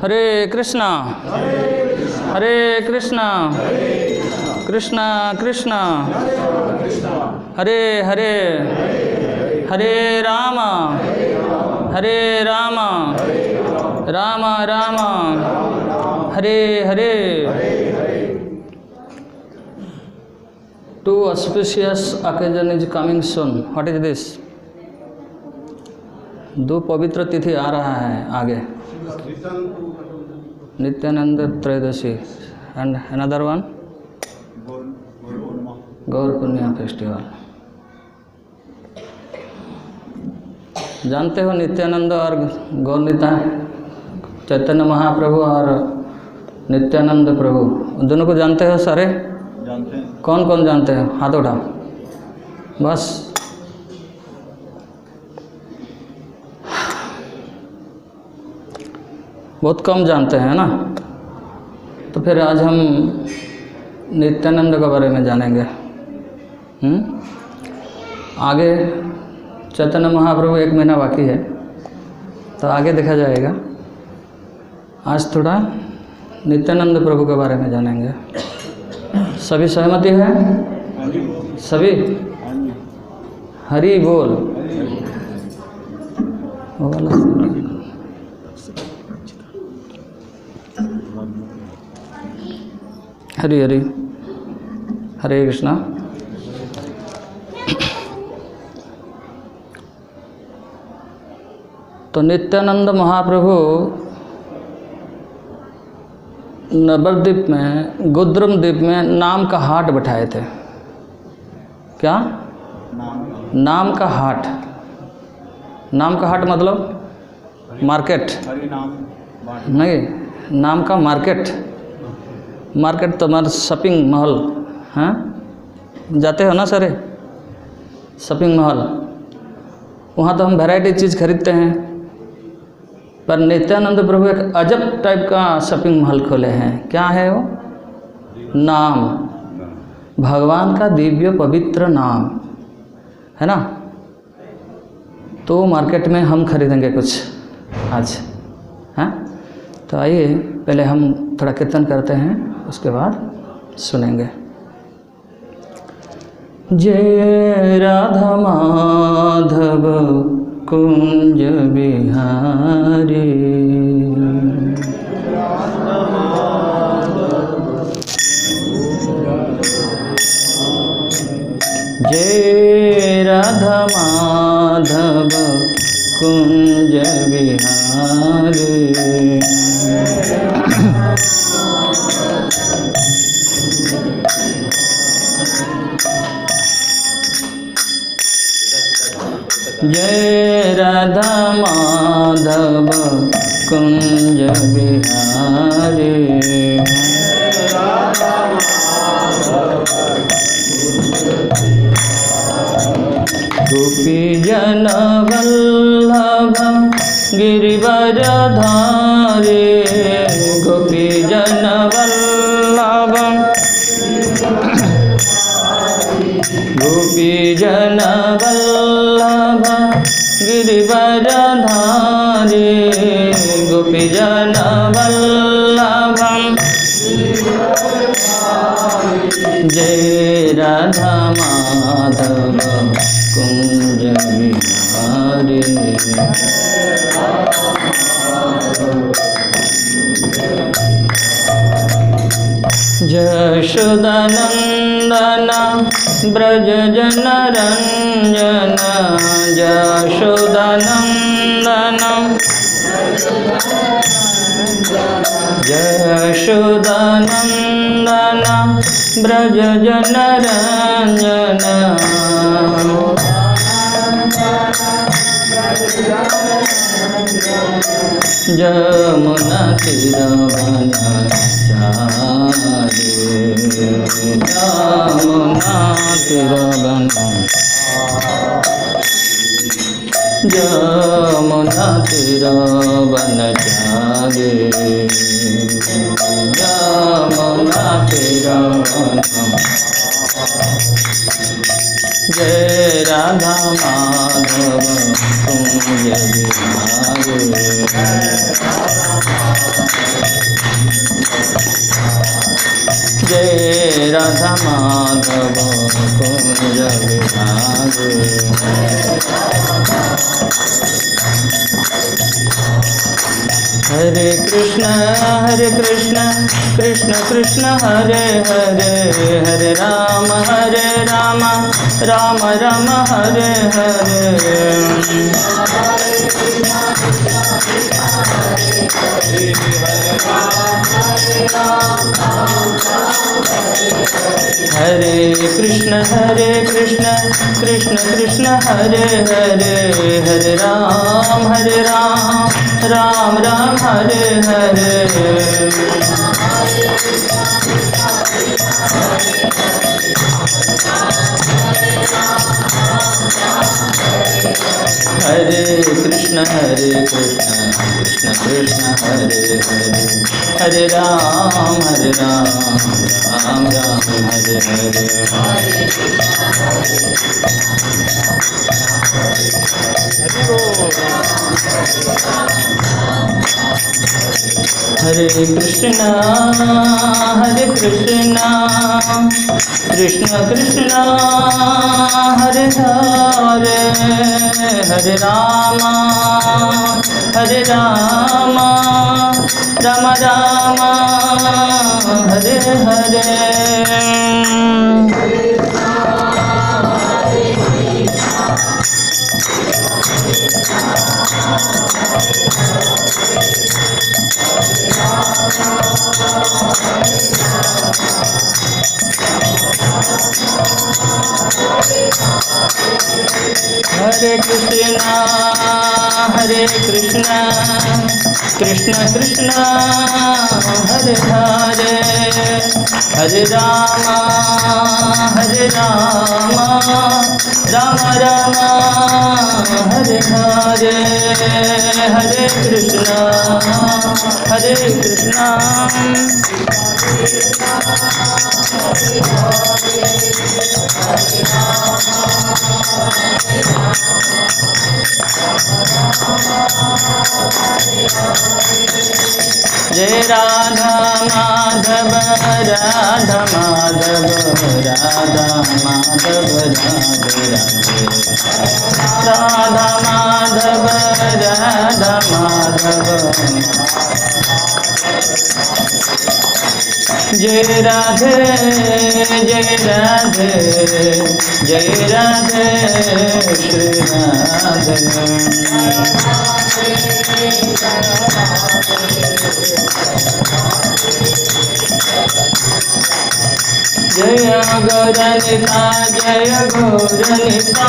Hare Krishna Hare Krishna Krishna Krishna Hare Hare Hare Ram Ram Ram Hare Hare. Two auspicious occasion is coming soon. What is this? दो पवित्र तिथि आ रहा है आगे। नित्यानंद त्रयोदशी and another one Gaur Purnima festival. जानते हो नित्यानंद और गौरनीता, चैतन्य महाप्रभु और नित्यानंद प्रभु दोनों को जानते हो सारे? जानते हैं। कौन कौन जानते हैं? हाथ उठाओ। बस बहुत कम जानते हैं ना। तो फिर आज हम नित्यानंद के बारे में जानेंगे। आगे चैतन्य महाप्रभु 1 महीना बाकी है तो आगे देखा जाएगा। आज थोड़ा नित्यानंद प्रभु के बारे में जानेंगे। सभी सहमति है? सभी हरि बोल। हरि हरि हरे कृष्णा। तो नित्यानंद महाप्रभु नवद्वीप में, गोद्रम द्वीप में नाम का हाट बैठाए थे। क्या नाम का हाट? नाम का हाट मतलब मार्केट नहीं, नाम का मार्केट। मार्केट तो हमारा शॉपिंग मॉल। हाँ जाते हो ना सारे शॉपिंग मॉल, वहाँ तो हम वैरायटी चीज़ खरीदते हैं। पर नित्यानंद प्रभु एक अजब टाइप का शॉपिंग मॉल खोले हैं। क्या है वो? नाम, भगवान का दिव्य पवित्र नाम है ना। तो मार्केट में हम खरीदेंगे कुछ आज। हैं तो आइए पहले हम थोड़ा कीर्तन करते हैं, उसके बाद सुनेंगे। जय राधा माधव कुंज बिहारी, जय राधा माधव कुंज बिहारी। जय राधा माधव कुंज बिहारी, गोपी जन वल्लभ गिरिवरधारी, गोपी जन वल्लभ गोपी जन वल्लभ गिरिवरधारी, गोपी जन वल्लभ। जय राधा माधव कुंज बिहारी, यशोदानंदन ब्रज जन रंजन, यशोदानंदन यशोदानंदन ब्रज जन रंजन, जमुना तीर वनचारी, जमुना तीर जमुना तीर वनचारी, जमुना तीर जय राधा माधव कुंज बिहारी। जय राधा माधव कुंज बिहारी। हरे कृष्ण कृष्ण कृष्ण हरे हरे, हरे राम राम राम हरे हरे। हरे कृष्ण कृष्ण कृष्ण हरे हरे, हरे राम राम राम हरे हरे। हरे कृष्ण कृष्ण कृष्ण हरे हरे, हरे राम राम राम हरे हरे। हरे कृष्ण कृष्ण कृष्ण हरे हरे, हरे राम राम राम हरे हरे। हरे कृष्ण कृष्ण कृष्ण हरे हरे, हरे राम राम राम हरे हरे। हरे कृष्ण जय राधा माधव राधा माधव राधा माधव राधे राधे, राधा माधव राधा माधव। जय राधे जय राधे जय राधे श्री राधे। जय गौरनिता जय गौरनिता,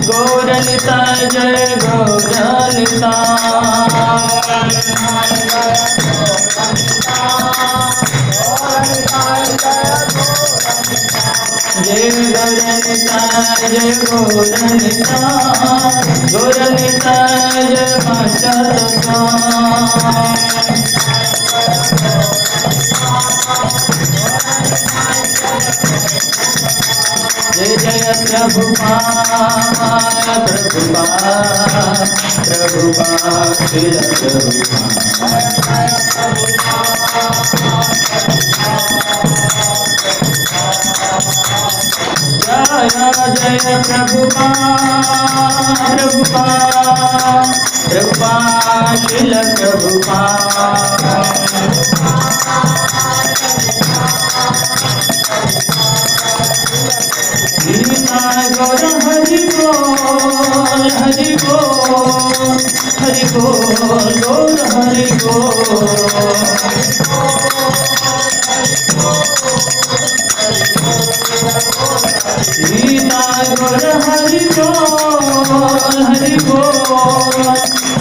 गौरनिता जय गौरनिता। जय गौरनिता जय गौरनिता, गौरनिता जय पंचतत्व। जय जय प्रभुपाद प्रभुपाद प्रभुपाद श्रील प्रभुपाद। जय जय प्रभुपाद प्रभुपाद प्रभुपाद श्रील प्रभुपाद। गौर हरि बोल हरि बोल हरि बोल गौर हरि बोल। गीता गौर हरि बोल हरि बोल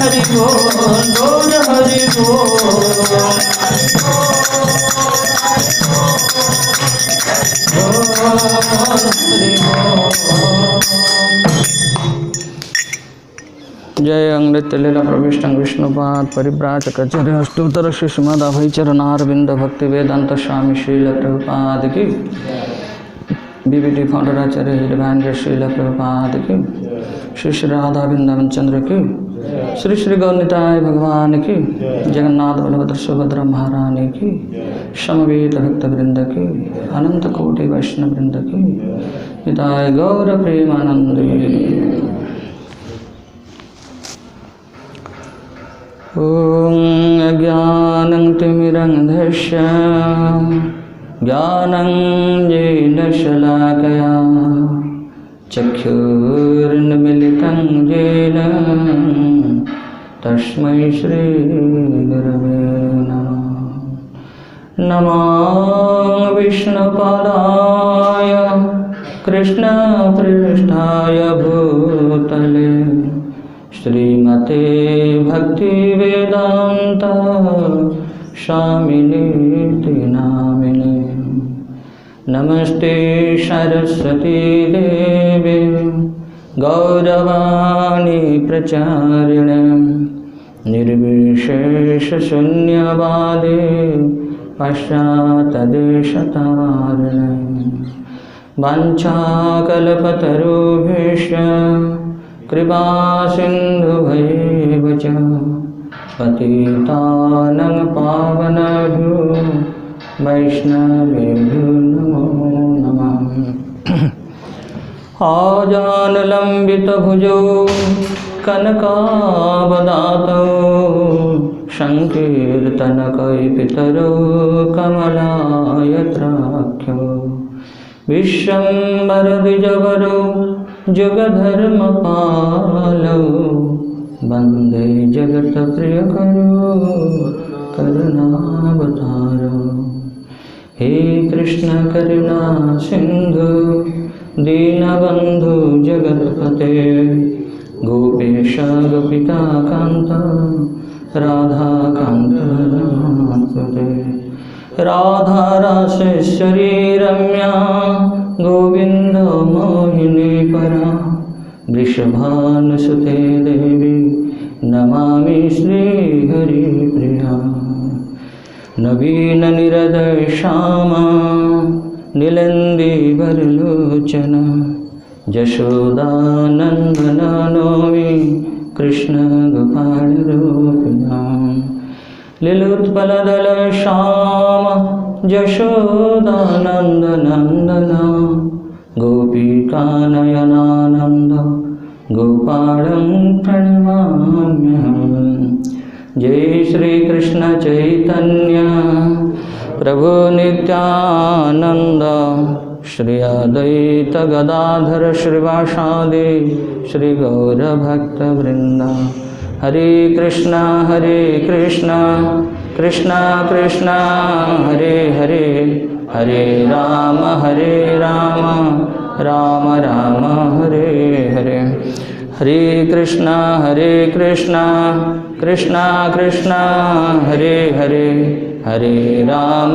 हरि बोल गौर हरि बोल। जय अंगलीला प्रविष्टं विष्णुपाद परिव्राजकचर्य अष्टोत्तर श्रीमदाभैचरणारविंद भक्ति वेदांत स्वामी श्रील प्रभुपाद की। बीबीटी फाउंडर आचार्य डिवाइन श्रील प्रभुपाद की, श्री श्री राधा वृंदावन चंद्र की, श्री श्री गौरनिताय भगवान की, जगन्नाथ बलभद्र सुभद्रा महारानी की, समवेत भक्त वृंद की, अनंत कोटि वैष्णव वृंद की, निताय गौर प्रेमानंद। ओम अज्ञानं तिमिरन्धस्य ज्ञानञ्जनेन शलाकया चक्षुरुन्मीलितं येन तस्मै श्रीगुरवे नमः। नमो विष्णुपादाय कृष्णपृष्ठाय भूतले श्रीमते भक्तिवेदान्त स्वामिनीति नामिने। नमस्ते सरस्वती देवी गौरवाणी प्रचारिणे निर्विशेषशून्यवादे पाश्चात्यदेशतारिणे। वाञ्छाकल्पतरुभ्यश्च कृपासिन्धुभ्येव च पतितानं पावनेभ्यो वैष्णवेभ्यो नमो नमः। आजानुलम्बितभुजौ कनकावदातौ संकीर्तनकैपितरौ कमलायत्राख्यौ विश्वम्भरद्विजवरौ जुगधर्मपालौ वन्दे जगत्प्रियकरो करुणावतारो। हे कृष्ण करुणा सिन्धु दीनबन्धु जगत्पते गोपेश गोपिका कान्त राधाकान्त नमोस्तुते। राधारासेश्वरी रम्या गोविन्द मोहिनी परा वृषभानुसुते देवी नमामि श्रीहरिप्रिया। नवीन निरदय श्यामा नीलेन्दीवरलोचन यशोदानन्दन नौमि कृष्ण गोपालरूपिणा। लीलोत्पलदल श्याम यशोदानन्दनन्दन गोपिकानयनानन्द गोपालं प्रणमाम्यहम्। जय श्री कृष्ण चैतन्य प्रभु नित्यानंद श्री अद्वैत गदाधर श्रीवासादि श्री गौर भक्त वृंद। हरे कृष्णा कृष्णा कृष्णा हरे हरे, हरे राम राम राम हरे हरे। हरे कृष्णा कृष्णा कृष्णा हरे हरे, हरे राम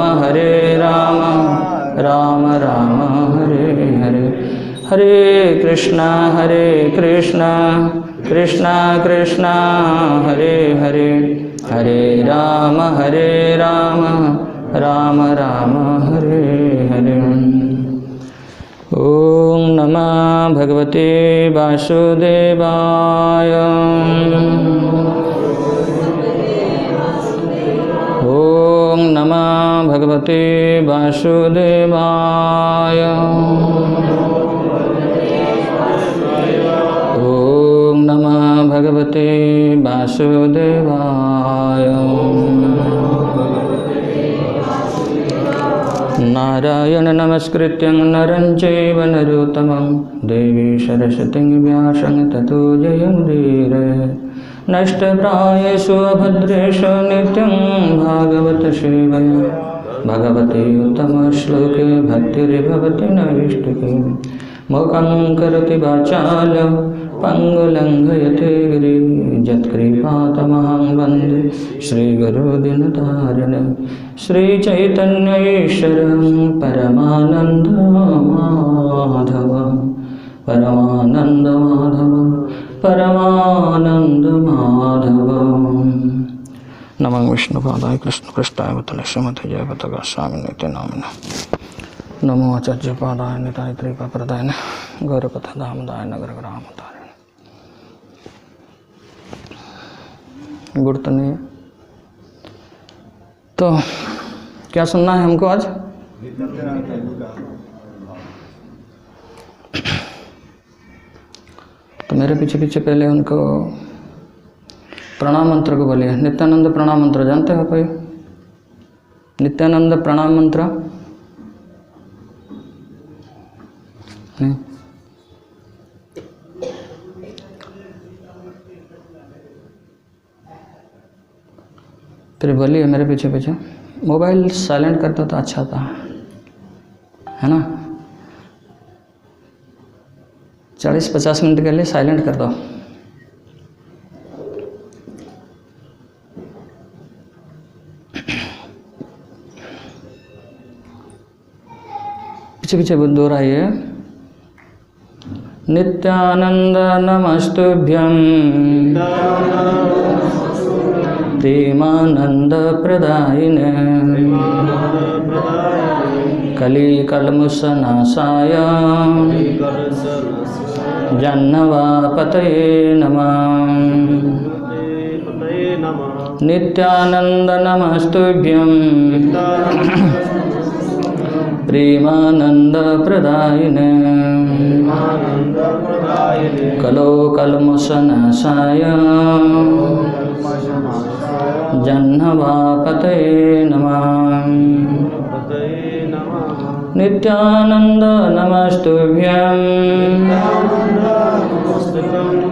राम राम हरे हरे। हरे कृष्णा कृष्णा हरे हरे, हरे राम राम राम हरे हरे। ओम नमः भगवते वासुदेवाय। ओम नमः भगवते वासुदेवाय। ओम नमः भगवते वासुदेवाय। नारायण नमस्कृत्यं नरं चैव नरोत्तमं देवी सरस्वतीं व्यासं ततो जयमुदीरये। नष्टप्रायेषु अभद्रेषु नित्यं भागवत सेवया भगवते उत्तमश्लोके भक्तिर्भवति नैष्टिकी। मूकं करोति वाचालं पङ्गुलङ्घयते गिरिं यत्कृपातमहं वन्दे श्रीगुरुदिनतारिणं। श्रीचैतन्यैश्वरं परमानन्दमाधवं परमानन्दमाधवं। नमः विष्णुपादाय कृष्णपृष्ठाय भूतले श्रीमते जयपताका स्वामिनीति नामिने। नमो आचार्यपादाय निताय कृपाप्रदाय गौरकथा धामदाय नगर ग्राम गुड़ तो नहीं। तो क्या सुनना है हमको आज? तो मेरे पीछे पीछे पहले उनको प्रणाम मंत्र को बोलिए। नित्यानंद प्रणाम मंत्र जानते हो कोई? नित्यानंद प्रणाम मंत्र नहीं? फिर बोलिए मेरे पीछे पीछे। मोबाइल साइलेंट करता तो अच्छा था, है ना? 40-50 मिनट के लिए साइलेंट कर दो। पीछे पीछे दोहराइए। नित्यानंद नमस्तुभ्यं प्रेमानंद प्रदायिने कलिकल्मषनाशाय जह्नवापतये नमः। नित्यानंद नमस्तुभ्यं प्रेमानंद प्रदायिने कलिकल्मषनाशाय जह्नवापतये नमः। नित्यानंद नमस्तुभ्यं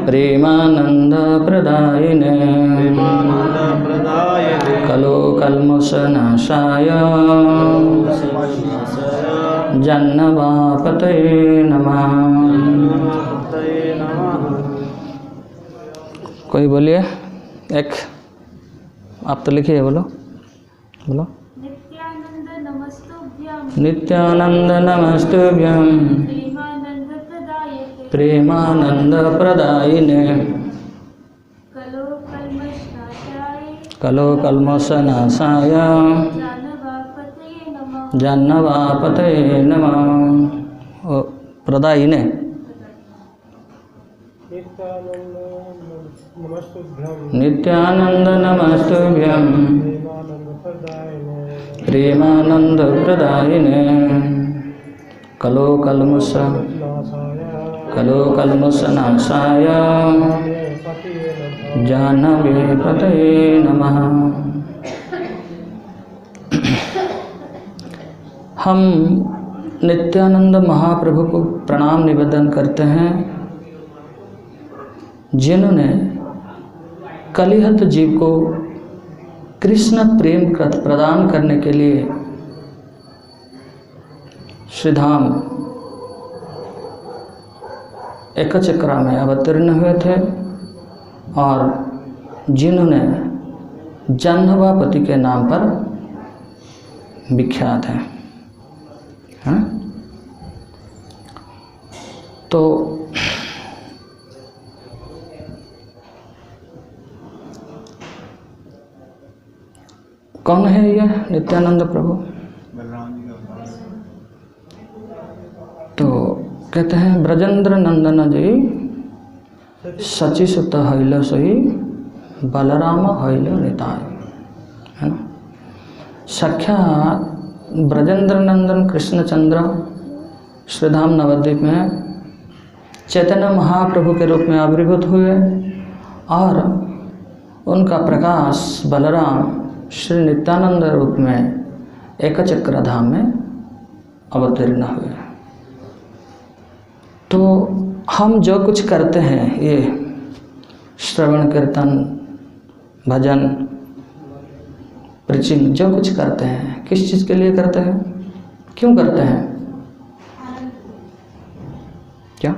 प्रेमानंद प्रदायिने कलिकल्मषनाशाय जह्नवापतये नमः। कोई बोलिए एक। आप तो लिखिए, बोलो बोलो। नित्यानंद नमस्तुभ्यं नित्यानंद नमस्तुभ्यं प्रेमानंद प्रदायते प्रेमानंद प्रदायिने कलिकल्मषनाशाय जह्नवापतये नमः। जह्नवापतये नमः। प्रदायिने नित्यानंद नमस्तुभ्यं प्रेमानंद प्रदायिने कलिकल्मषनाशाय जाह्नवीपतये नमः। हम नित्यानंद महाप्रभु को प्रणाम निवेदन करते हैं, जिन्होंने कलिहत जीव को कृष्ण प्रेम प्रदान करने के लिए श्रीधाम एकचक्रा में अवतीर्ण हुए थे और जिन्होंने जाह्नवापति के नाम पर विख्यात हैं, है? तो कौन है ये नित्यानंद प्रभु? तो कहते हैं ब्रजेंद्र नंदन जी सचिसुत हैल सही बलराम हैल निताय, है ना? साक्षात ब्रजेंद्र नंदन कृष्णचंद्र श्रीधाम नवद्वीप में चैतन्य महाप्रभु के रूप में आविर्भूत हुए और उनका प्रकाश बलराम श्री नित्यानंद रूप में एकचक्र धाम में अवतीर्ण हुए। तो हम जो कुछ करते हैं, ये श्रवण कीर्तन भजन प्रीचिंग जो कुछ करते हैं, किस चीज़ के लिए करते हैं? क्यों करते हैं? क्या?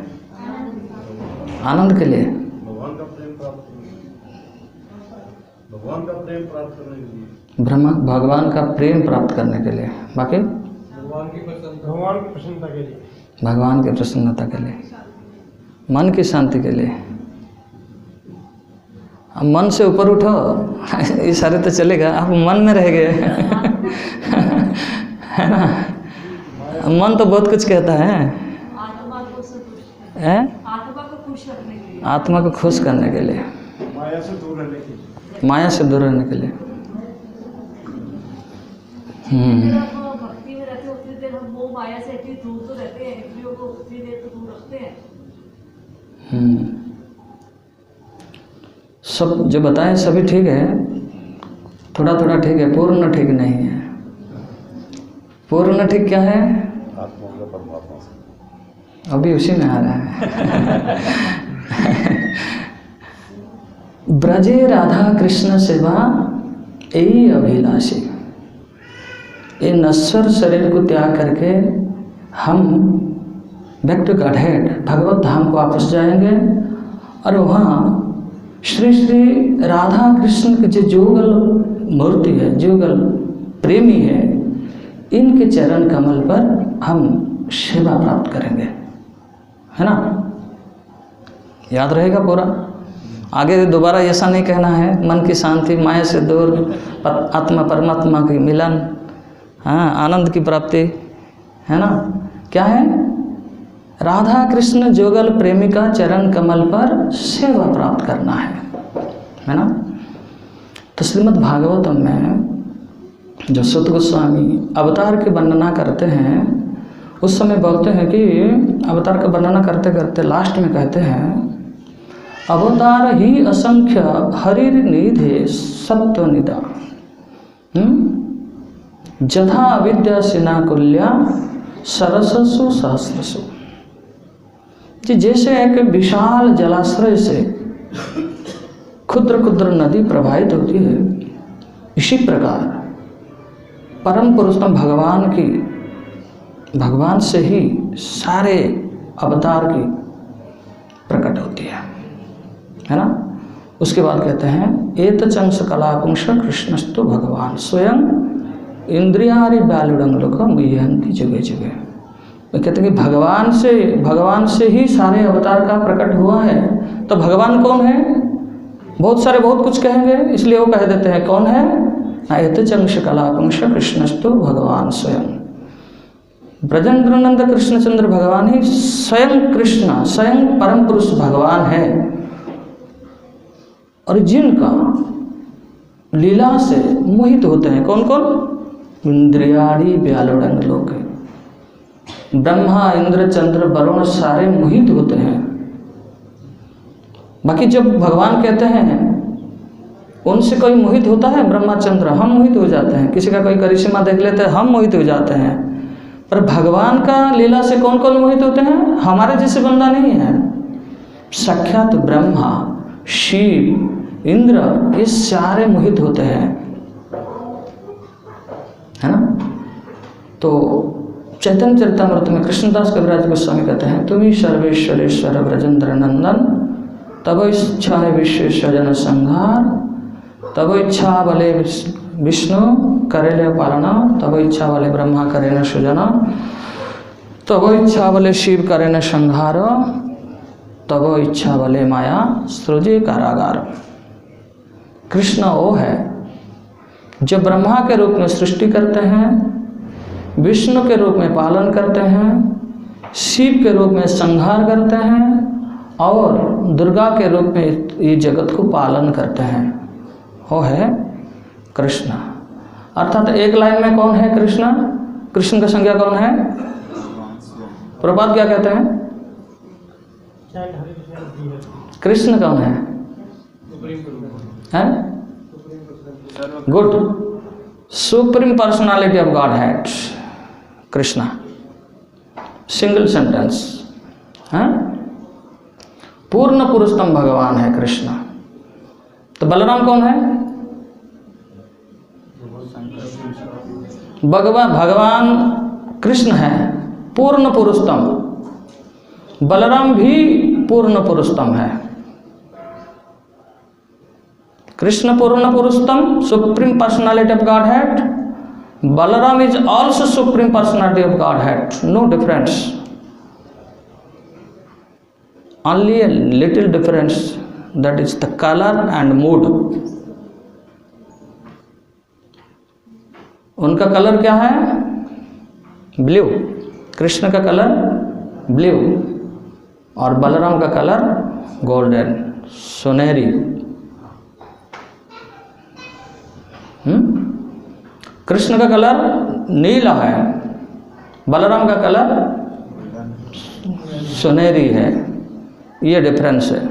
आनंद के लिए, भगवान का प्रेम प्राप्त करने के लिए। बाकी भगवान की प्रसन्नता के लिए, मन की शांति के लिए। अब मन से ऊपर उठो, ये सारे तो चलेगा, आप मन में रह गए है ना? मन तो बहुत कुछ कहता है, आत्मा को संतुष्ट, हैं? आत्मा को खुश रखने के लिए, आत्मा को खुश करने के लिए, माया से दूर रहने के लिए। माया से दूर रहने के लिए। जब आप भक्ति में रहते हैं उतनी देर हम वो माया से इतनी दूर तो रहते हैं, इंद्रियों को उतनी देर तो दूर रखते हैं। सब जो बताएं सभी ठीक है, थोड़ा थोड़ा ठीक है, पूर्ण ठीक नहीं है। पूर्ण ठीक क्या है? आत्मा का परमात्मा से। अभी उसी में आ रहा है। ब्रजे राधा कृष्ण सेवा यही अभिलाषी। ये नश्वर शरीर को त्याग करके हम बैक टू गॉडहेड भगवत धाम को वापस जाएंगे और वहाँ श्री श्री राधा कृष्ण के जो जुगल मूर्ति है, जुगल प्रेमी है, इनके चरण कमल पर हम सेवा प्राप्त करेंगे, है ना? याद रहेगा पूरा। आगे दोबारा ऐसा नहीं कहना है मन की शांति, माया से दूर, आत्मा परमात्मा की मिलन, हाँ, आनंद की प्राप्ति, है ना? क्या है? राधा कृष्ण जुगल प्रेमी का चरण कमल पर सेवा प्राप्त करना है ना? तो श्रीमद् भागवतम में जो सुत गोस्वामी अवतार की वर्णना करते हैं, उस समय बोलते हैं कि अवतार का वर्णना करते करते लास्ट में कहते हैं, अवतार ही असंख्य हरिर निधे सत्वनिदा जथा अविद्या सिनाकुल्या सरससु सहस्रसु। जी जैसे एक विशाल जलाश्रय से क्षुद्र क्षुद्र नदी प्रवाहित होती है, इसी प्रकार परम पुरुषोत्तम भगवान से ही सारे अवतार की प्रकट होती है ना? उसके बाद कहते हैं एतचंस कलापुंस कृष्णस्तु भगवान स्वयं इंद्रियारि बालुडंग लोक मुह्यंति जगह जगह। वो कहते हैं कि भगवान से ही सारे अवतार का प्रकट हुआ है। तो भगवान कौन है? बहुत सारे बहुत कुछ कहेंगे, इसलिए वो कह देते हैं कौन है? एतचंस कलापुंस कृष्णस्तु भगवान स्वयं। ब्रजेंद्रनंद कृष्णचंद्र भगवान ही स्वयं कृष्ण, स्वयं परम पुरुष भगवान है। और जिनका लीला से मोहित होते हैं कौन कौन? इंद्रियाणि व्यालोड़न लोग, ब्रह्मा इंद्र चंद्र वरुण सारे मोहित होते हैं। बाकी जब भगवान कहते हैं उनसे कोई मोहित होता है? ब्रह्मा चंद्र हम मोहित हो जाते हैं, किसी का कोई करिश्मा देख लेते हैं हम मोहित हो जाते हैं, पर भगवान का लीला से कौन कौन मोहित होते हैं? हमारे जैसे बंदा नहीं है। साक्षात ब्रह्मा, शिव, इंद्र, ये सारे मोहित होते हैं, है ना? तो चैतन्य चरितामृत में कृष्णदास कविराज गोस्वामी कहते हैं, तुम ही सर्वेश्वरेश्वर ब्रजेंद्र नंदन, तब इच्छा है विश्वेश्वर जन संहार, तब इच्छा बले विष्णु करेले पालना, तब इच्छा बले ब्रह्मा करे न सृजना, तब इच्छा बले शिव करे न संहार, तब इच्छा बले माया सृजे कारागार। कृष्ण वो है जो ब्रह्मा के रूप में सृष्टि करते हैं, विष्णु के रूप में पालन करते हैं, शिव के रूप में संहार करते हैं और दुर्गा के रूप में ये जगत को पालन करते हैं। वो है कृष्ण। अर्थात एक लाइन में कौन है कृष्ण? कृष्ण का संज्ञा कौन है? प्रभुपाद क्या कहते हैं? कृष्ण कौन है? Good, supreme personality of God head Krishna, single sentence है। पूर्ण पुरुषोत्तम भगवान है कृष्ण। तो बलराम कौन है? भगवान कृष्ण है पूर्ण पुरुषोत्तम, बलराम भी पूर्ण पुरुषोत्तम है। कृष्ण पूर्ण पुरुषोत्तम, supreme personality of Godhead, Balaram is also supreme personality of Godhead, no difference, only a little difference, that is the color and mood. उनका कलर क्या है? ब्लू, कृष्ण का कलर ब्लू और बलराम का कलर गोल्डन, सुनहरी। कृष्ण का कलर नीला है, बलराम का कलर सुनहरी है। ये डिफरेंस है।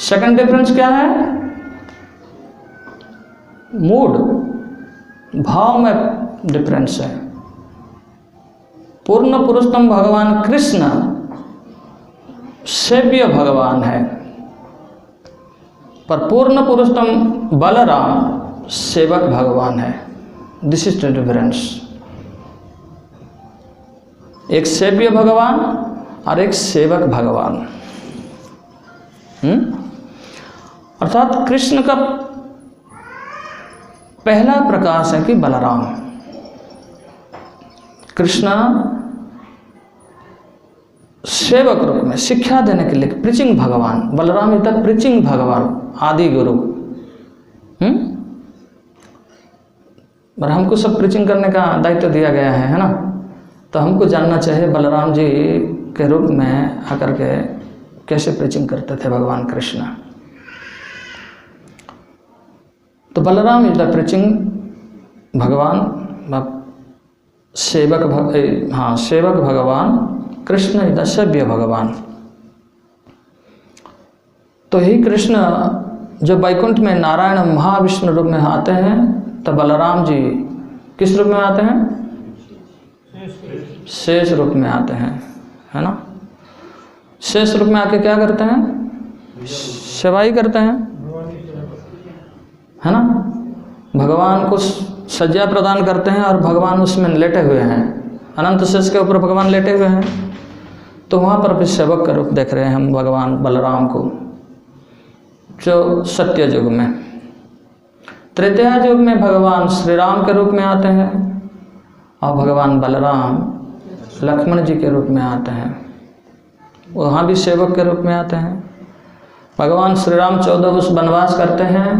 सेकंड डिफरेंस क्या है? मूड, भाव में डिफरेंस है। पूर्ण पुरुषोत्तम भगवान कृष्ण सेव्य भगवान है, पर पूर्ण पुरुषोत्तम बलराम सेवक भगवान है। This is the difference. एक सेव्य भगवान और एक सेवक भगवान। अर्थात कृष्ण का पहला प्रकाश है कि बलराम। कृष्ण सेवक रूप में शिक्षा देने के लिए प्रीचिंग भगवान, बलराम इज द प्रीचिंग भगवान, आदि गुरु। पर हमको सब प्रीचिंग करने का दायित्व दिया गया है ना, तो हमको जानना चाहिए बलराम जी के रूप में आकर के कैसे प्रीचिंग करते थे भगवान कृष्ण। तो बलराम इज द प्रीचिंग भगवान, सेवक भगवान। कृष्ण इज द सेव्य भगवान। तो ही कृष्ण जब वैकुंठ में नारायण महाविष्णु रूप में आते हैं, तो बलराम जी किस रूप में आते हैं? शेष रूप में आते हैं, है ना। शेष रूप में आके क्या करते हैं? सेवाई करते हैं, है ना। भगवान को सज्जा प्रदान करते हैं और भगवान उसमें लेटे हुए हैं, अनंत शेष के ऊपर भगवान लेटे हुए हैं। तो वहाँ पर भी सेवक का रूप देख रहे हैं हम भगवान बलराम को, जो सत्य युग में। त्रेता युग में भगवान श्री राम के रूप में आते हैं और भगवान बलराम लक्ष्मण जी के रूप में आते हैं, वहाँ भी सेवक के रूप में आते हैं। भगवान श्री राम 14 वर्ष वनवास करते हैं,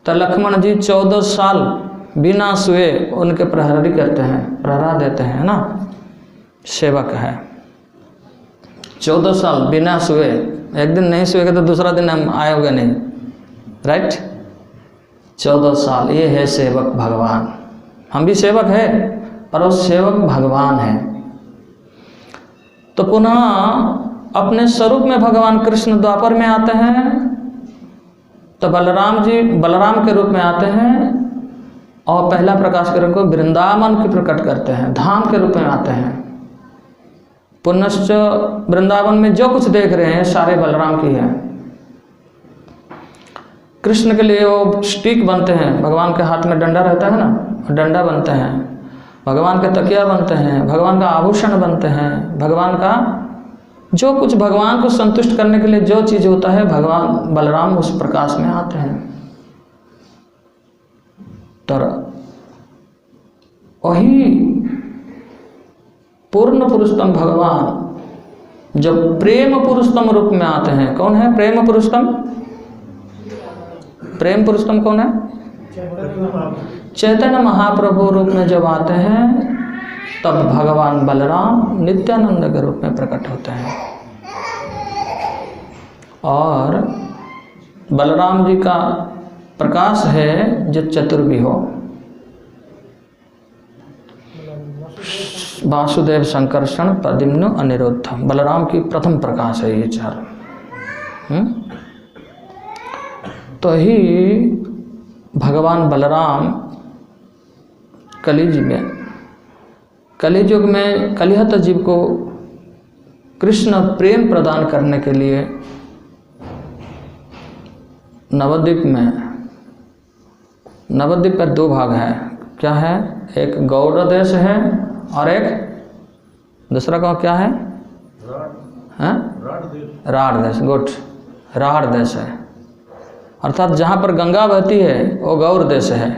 तो लक्ष्मण जी 14 साल बिना सोए उनके प्रहरी करते हैं, प्रहरा देते हैं ना, सेवक है। 14 साल बिना सोए, एक दिन नहीं सोएगा तो दूसरा दिन हम आएंगे नहीं, राइट। 14 साल, ये है सेवक भगवान। हम भी सेवक है, पर वो सेवक भगवान है। तो पुनः अपने स्वरूप में भगवान कृष्ण द्वापर में आते हैं, तो बलराम जी बलराम के रूप में आते हैं और पहला प्रकाश के रूप को वृंदावन की प्रकट करते हैं, धाम के रूप में आते हैं। पुनश्च वृंदावन में जो कुछ देख रहे हैं सारे बलराम की है। कृष्ण के लिए वो स्टिक बनते हैं, भगवान के हाथ में डंडा रहता है ना, डंडा बनते हैं, भगवान के तकिया बनते हैं, भगवान का आभूषण बनते हैं, भगवान का जो कुछ भगवान को संतुष्ट करने के लिए जो चीज़ होता है, भगवान बलराम उस प्रकाश में आते हैं। तो वही पूर्ण पुरुषोत्तम भगवान जब प्रेम पुरुषोत्तम रूप में आते हैं। कौन है प्रेम पुरुषोत्तम? प्रेम पुरुषोत्तम कौन है? चैतन्य महाप्रभु रूप में जब आते हैं, तब भगवान बलराम नित्यानंद के रूप में प्रकट होते हैं। और बलराम जी का प्रकाश है जो चतुर्विहो, वासुदेव, संकर्षण, प्रद्युम्न, अनिरुद्ध। बलराम की प्रथम प्रकाश है ये चार। तो ही भगवान बलराम कलियुग में कलिहत जीव को कृष्ण प्रेम प्रदान करने के लिए नवद्वीप पर दो भाग है। क्या है? एक गौड़ देश है और एक दूसरा का क्या है? राढ़ देश। गुड, राढ़ देश है। अर्थात जहाँ पर गंगा बहती है वो गौड़ देश है,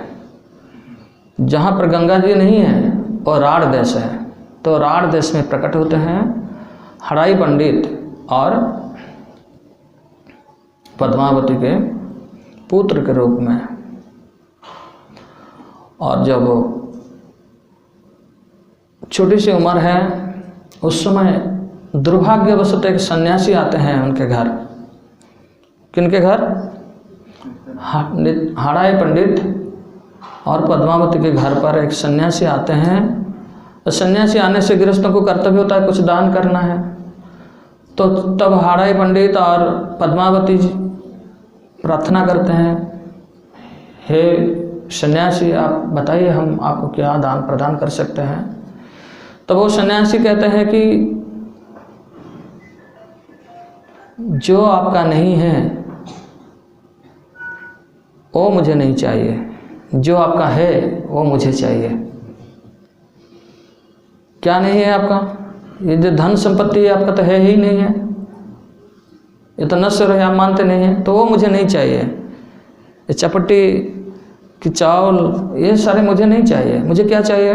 जहाँ पर गंगा जी नहीं है वो राढ़ देश है। तो राढ़ देश में प्रकट होते हैं हराई पंडित और पद्मावती के पुत्र के रूप में। और जब छोटी सी उम्र है, उस समय दुर्भाग्यवशत एक सन्यासी आते हैं उनके घर। किनके घर? हाड़ाई पंडित और पद्मावती के घर पर एक सन्यासी आते हैं। तो सन्यासी आने से गृहस्थों को कर्तव्य होता है कुछ दान करना है। तो तब हाड़ाई पंडित और पद्मावती जी प्रार्थना करते हैं, हे सन्यासी आप बताइए हम आपको क्या दान प्रदान कर सकते हैं। तो वो सन्यासी कहते हैं कि जो आपका नहीं है वो मुझे नहीं चाहिए, जो आपका है वो मुझे चाहिए। क्या नहीं है आपका? ये जो धन संपत्ति है आपका तो है ही नहीं है, ये तो नश्वर है, आप मानते नहीं हैं, तो वो मुझे नहीं चाहिए। ये चपटी कि चावल ये सारे मुझे नहीं चाहिए। मुझे क्या चाहिए?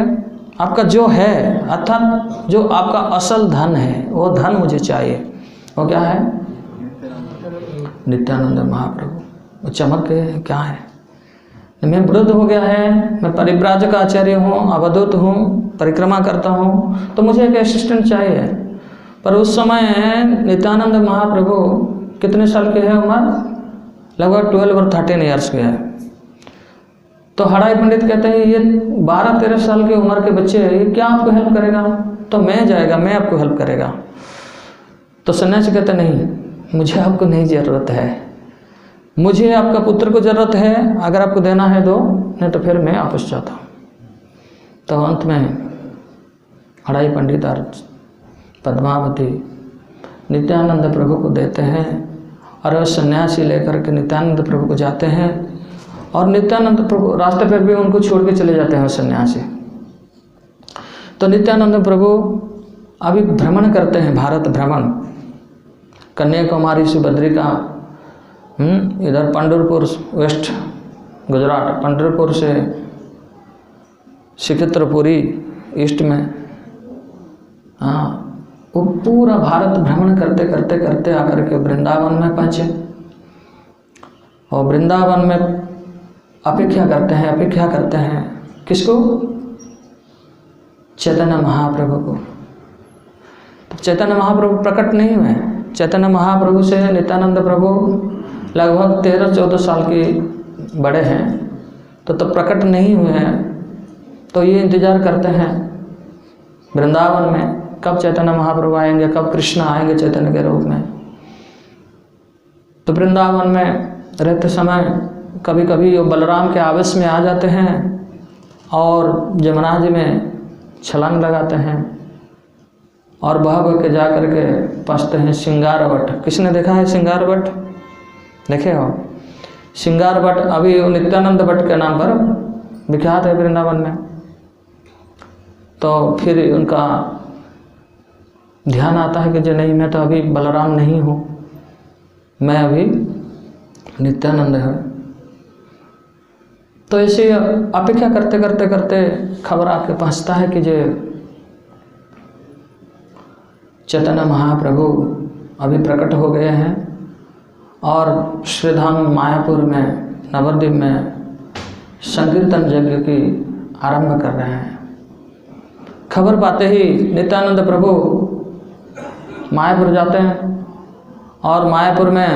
आपका जो है, अर्थात जो आपका असल धन है वो धन मुझे चाहिए। वो क्या है? नित्यानंद महाप्रभु। वो चमक गए हैं, क्या है? मैं वृद्ध हो गया है, मैं परिव्राजक आचार्य हूँ, अवधूत हूँ, परिक्रमा करता हूँ, तो मुझे एक असिस्टेंट चाहिए। पर उस समय नित्यानंद महाप्रभु कितने साल के हैं उम्र? लगभग 12 और 13 ईयर्स के हैं। तो हड़ाई पंडित कहते हैं ये 12-13 साल की उम्र के बच्चे ये क्या आपको हेल्प करेगा? तो मैं जाएगा, मैं आपको हेल्प करेगा। तो सन्यासी कहते नहीं, मुझे आपको नहीं ज़रूरत है, मुझे आपका पुत्र को ज़रूरत है, अगर आपको देना है दो, नहीं तो फिर मैं वापस जाता हूँ। तो अंत में हड़ाई पंडित और पद्मावती नित्यानंद प्रभु को देते हैं और वह सन्यासी लेकर के नित्यानंद प्रभु को जाते हैं और नित्यानंद प्रभु रास्ते पर भी उनको छोड़ के चले जाते हैं सन्यासी। तो नित्यानंद प्रभु अभी भ्रमण करते हैं, भारत भ्रमण, कन्याकुमारी से बद्रिका, इधर पंढरपुर वेस्ट गुजरात, पंढरपुर से सिकंदरपुरी ईस्ट में, हाँ, वो पूरा भारत भ्रमण करते करते करते आकर के वृंदावन में पहुँचे। और वृंदावन में अपेक्षा करते हैं किसको? चैतन्य महाप्रभु को। तो चैतन्य महाप्रभु प्रकट नहीं हुए। चैतन्य महाप्रभु से नित्यानंद प्रभु लगभग 13-14 साल के बड़े हैं, तो प्रकट नहीं हुए हैं। तो ये इंतज़ार करते हैं वृंदावन में कब चैतन्य महाप्रभु आएंगे, कब कृष्ण आएंगे चैतन्य के रूप में। तो वृंदावन में रहते समय कभी कभी वो बलराम के आवेश में आ जाते हैं और जमुना जी में छलांग लगाते हैं और बह के जा कर के पहुँचते हैं सिंगार बट। किसने देखा है सिंगार बट? देखे हो? सिंगार बट अभी वो नित्यानंद बट के नाम पर विख्यात है वृंदावन में। तो फिर उनका ध्यान आता है कि जो नहीं, मैं तो अभी बलराम नहीं हूँ, मैं अभी नित्यानंद है। तो ऐसे अपेक्षा करते करते करते खबर आके पहुँचता है कि जो चैतन्य महाप्रभु अभी प्रकट हो गए हैं और श्रीधाम मायापुर में नवद्वीप में संकीर्तन यज्ञ की आरंभ कर रहे हैं। खबर पाते ही नित्यानंद प्रभु मायापुर जाते हैं और मायापुर में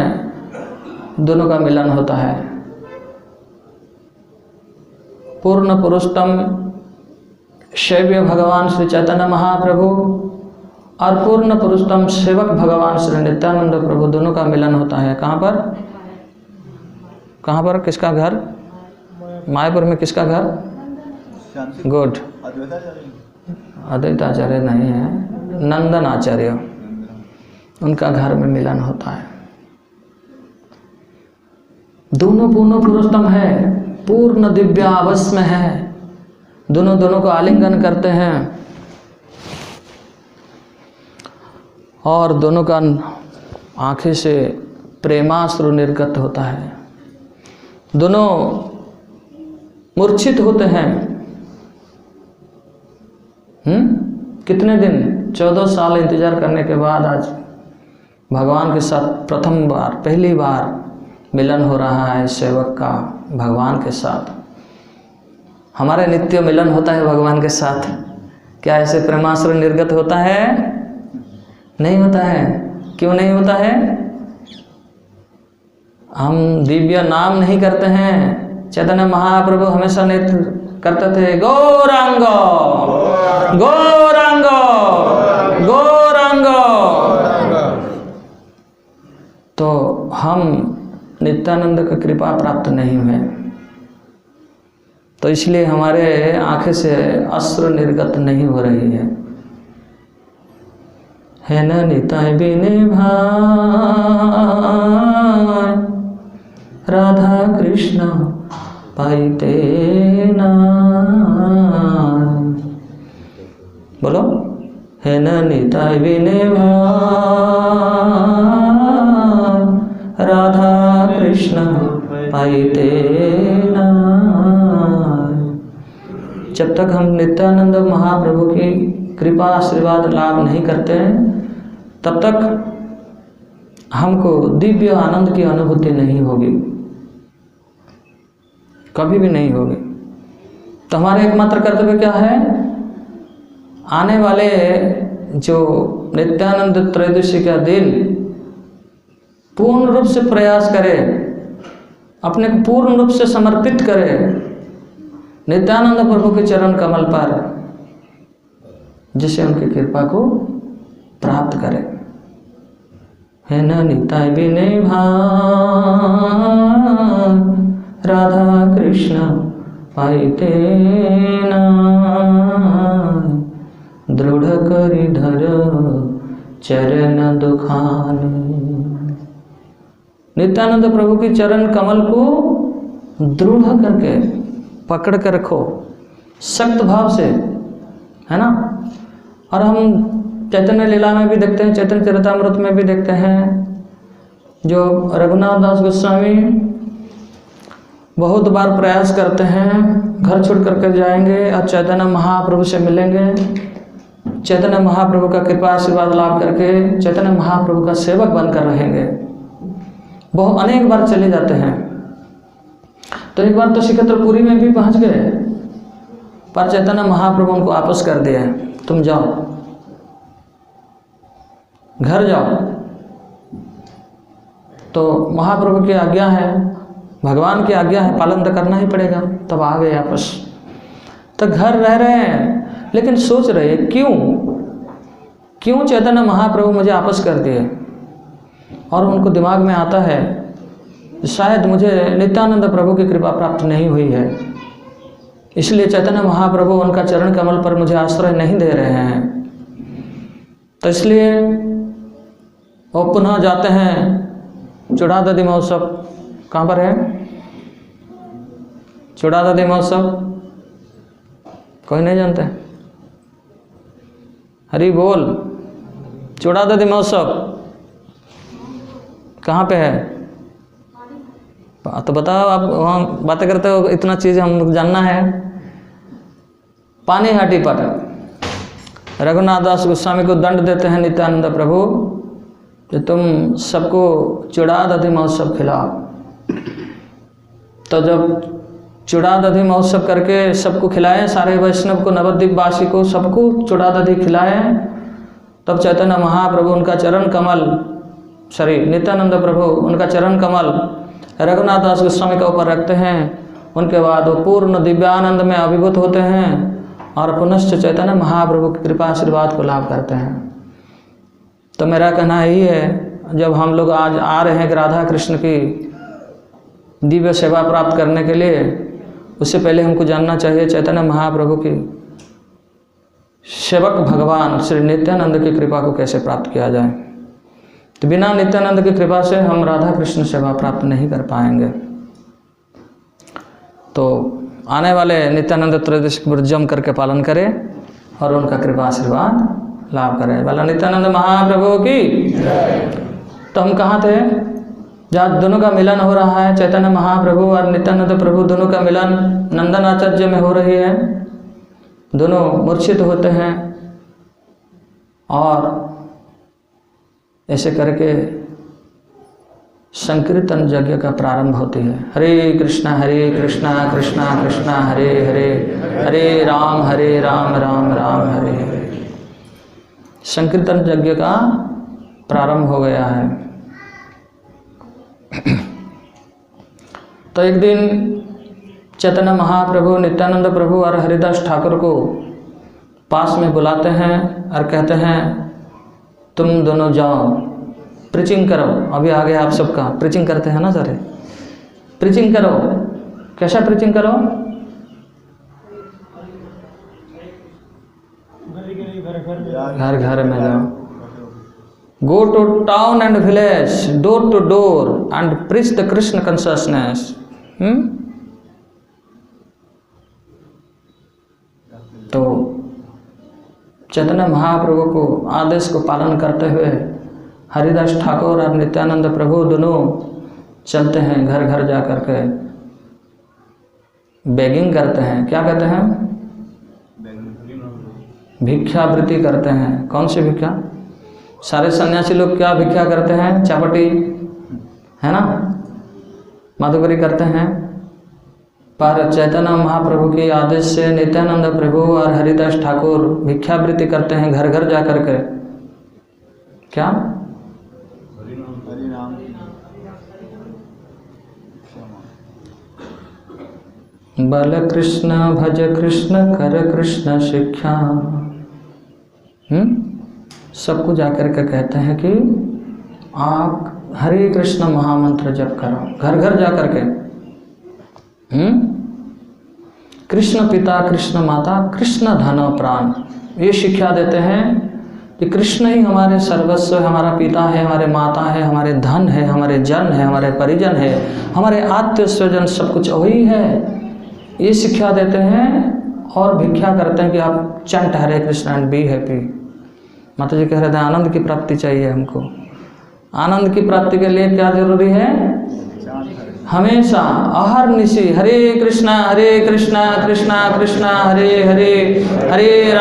दोनों का मिलन होता है। पूर्ण पुरुषोत्तम शैव्य भगवान श्री चैतन्य महाप्रभु और पूर्ण पुरुषोत्तम सेवक भगवान श्री नित्यानंद प्रभु दोनों का मिलन होता है। कहाँ पर? कहाँ पर? किसका घर? मायापुर में किसका घर? गुड, अद्वैत आचार्य नहीं है, नंदन आचार्य, उनका घर में मिलन होता है। दोनों पूर्ण पुरुषोत्तम है, पूर्ण दिव्यावस्था में है, दोनों को आलिंगन करते हैं और दोनों का आंखें से प्रेमाश्रु निर्गत होता है। दोनों मूर्छित होते हैं। कितने दिन? 14 साल इंतजार करने के बाद आज भगवान के साथ प्रथम बार, पहली बार मिलन हो रहा है सेवक का भगवान के साथ। हमारे नित्य मिलन होता है भगवान के साथ, क्या ऐसे प्रेमाश्रय निर्गत होता है? नहीं होता है। क्यों नहीं होता है? हम दिव्य नाम नहीं करते हैं। चैतन्य महाप्रभु हमेशा नेत्र करते थे, गौरांग गौरांग गौरांग। तो हम नित्यानंद की कृपा प्राप्त नहीं हुए, तो इसलिए हमारे आंखें से अश्रु निर्गत नहीं हो रही है न निताय बिने भाई, राधा कृष्ण पाइते ना। बोलो, है न निताय बिने भाई, राधा कृष्ण पाइते ना। जब तक हम नित्यानंद महाप्रभु की कृपा आशीर्वाद लाभ नहीं करते हैं, तब तक हमको दिव्य आनंद की अनुभूति नहीं होगी, कभी भी नहीं होगी। तो हमारा एकमात्र कर्तव्य क्या है? आने वाले जो नित्यानंद त्रयोदशी का दिन पूर्ण रूप से प्रयास करें, अपने को पूर्ण रूप से समर्पित करें नित्यानंद प्रभु के चरण कमल पर, जिससे उनकी कृपा को प्राप्त करें। है न निताय बिने भाई, राधा कृष्ण पाइते ना। दृढ़ करि धर चरण दुखाने। नित्यानंद प्रभु की चरण कमल को दृढ़ करके पकड़ कर रखो, सख्त भाव से, है ना। और हम चैतन्य लीला में भी देखते हैं, चैतन्य चरितामृत में भी देखते हैं, जो रघुनाथ दास गोस्वामी बहुत बार प्रयास करते हैं, घर छोड़ करके जाएंगे और चैतन्य महाप्रभु से मिलेंगे, चैतन्य महाप्रभु का कृपा आशीर्वाद लाभ करके चैतन्य महाप्रभु का सेवक बनकर रहेंगे। बहुत अनेक बार चले जाते हैं। तो एक बार तो श्रीक्षेत्रपुरी में भी पहुंच गए, पर चैतन्य महाप्रभु उनको वापस कर दिए, तुम जाओ, घर जाओ। तो महाप्रभु की आज्ञा है, भगवान की आज्ञा है, पालन तो करना ही पड़ेगा। तब आ गए वापस। तो घर रह रहे हैं, लेकिन सोच रहे क्यों चैतन्य महाप्रभु मुझे वापस कर दिए। और उनको दिमाग में आता है शायद मुझे नित्यानंद प्रभु की कृपा प्राप्त नहीं हुई है, इसलिए चैतन्य महाप्रभु उनका चरण कमल पर मुझे आश्रय नहीं दे रहे हैं। तो इसलिए वो पुनः जाते हैं चूड़ादधि महोत्सव। कहाँ पर है चूड़ादधि महोत्सव? कोई नहीं जानते? हरि बोल। चूड़ादधि महोत्सव कहाँ पे है? तो बताओ, आप वहाँ बातें करते हो, इतना चीज़ हम जानना है। पानी हाटी पर रघुनाथ दास गोस्वामी को दंड देते हैं नित्यानंद प्रभु कि तुम सबको चूड़ादधि महोत्सव खिलाओ। तो जब चूड़ादधि महोत्सव करके सबको खिलाएं, सारे वैष्णव को, नवद्वीप वासी को, सबको चूड़ादधि खिलाएं, तब चैतन्य महाप्रभु उनका चरण कमल, नित्यानंद प्रभु उनका चरण कमल रघुनाथ दास गोस्वामी के ऊपर रखते हैं। उनके बाद वो पूर्ण दिव्यानंद में अभिभूत होते हैं और पुनश्च चैतन्य महाप्रभु की कृपा आशीर्वाद को लाभ करते हैं। तो मेरा कहना यही है, जब हम लोग आज आ रहे हैं राधा कृष्ण की दिव्य सेवा प्राप्त करने के लिए, उससे पहले हमको जानना चाहिए चैतन्य महाप्रभु की सेवक भगवान श्री नित्यानंद की कृपा को कैसे प्राप्त किया जाए। तो बिना नित्यानंद की कृपा से हम राधा कृष्ण सेवा प्राप्त नहीं कर पाएंगे। तो आने वाले नित्यानंद त्रयोदशी को जम करके पालन करें और उनका कृपा आशीर्वाद लाभ करें। वाला नित्यानंद महाप्रभु की। तो हम कहाँ थे? जहाँ दोनों का मिलन हो रहा है, चैतन्य महाप्रभु और नित्यानंद प्रभु दोनों का मिलन नंदन आचार्य में हो रही है। दोनों मूर्छित होते हैं और ऐसे करके संकीर्तन यज्ञ का प्रारंभ होती है। हरे कृष्णा कृष्णा कृष्णा हरे हरे, हरे राम राम राम हरे हरे। संकीर्तन यज्ञ का प्रारंभ हो गया है। तो एक दिन चैतन्य महाप्रभु, नित्यानंद प्रभु और हरिदास ठाकुर को पास में बुलाते हैं और कहते हैं तुम दोनों जाओ, प्रीचिंग करो। अभी आगे आप सबका प्रीचिंग करते हैं ना सारे, प्रीचिंग करो। कैसा प्रीचिंग करो? घर घर में जाओ। Go to town and village, door to door and preach the Krishna consciousness. तो चैतन्य महाप्रभु को आदेश को पालन करते हुए हरिदास ठाकुर और नित्यानंद प्रभु दोनों चलते हैं, घर घर जा कर के बेगिंग करते हैं। क्या कहते हैं? भिक्षावृत्ति करते हैं। कौन सी भिक्षा? सारे सन्यासी लोग क्या भिक्षा करते हैं? चापटी, है ना, माधुकरी करते हैं। पर चैतन्य महाप्रभु के आदेश से नित्यानंद प्रभु और हरिदास ठाकुर भिक्षावृत्ति करते हैं घर घर जा कर के। क्या? बल कृष्ण भज कृष्ण कर कृष्ण शिक्षा। सबको जाकर के कहते हैं कि आप हरे कृष्ण महामंत्र जप करो, घर घर जा कर के। कृष्ण पिता, कृष्ण माता, कृष्ण धन प्राण, ये शिक्षा देते हैं कि कृष्ण ही हमारे सर्वस्व है, हमारा पिता है, हमारे माता है, हमारे धन है, हमारे जन है, हमारे परिजन है, हमारे आत्मीय स्वजन, सब कुछ वही है। ये शिक्षा देते हैं और भिक्षा करते हैं कि आप chant Hare Krishna and be happy. माता जी कह रहे थे आनंद की प्राप्ति चाहिए हमको। आनंद की प्राप्ति के लिए क्या जरूरी है? हमेशा अहर निशि हरे कृष्णा कृष्णा कृष्णा हरे हरे, हरे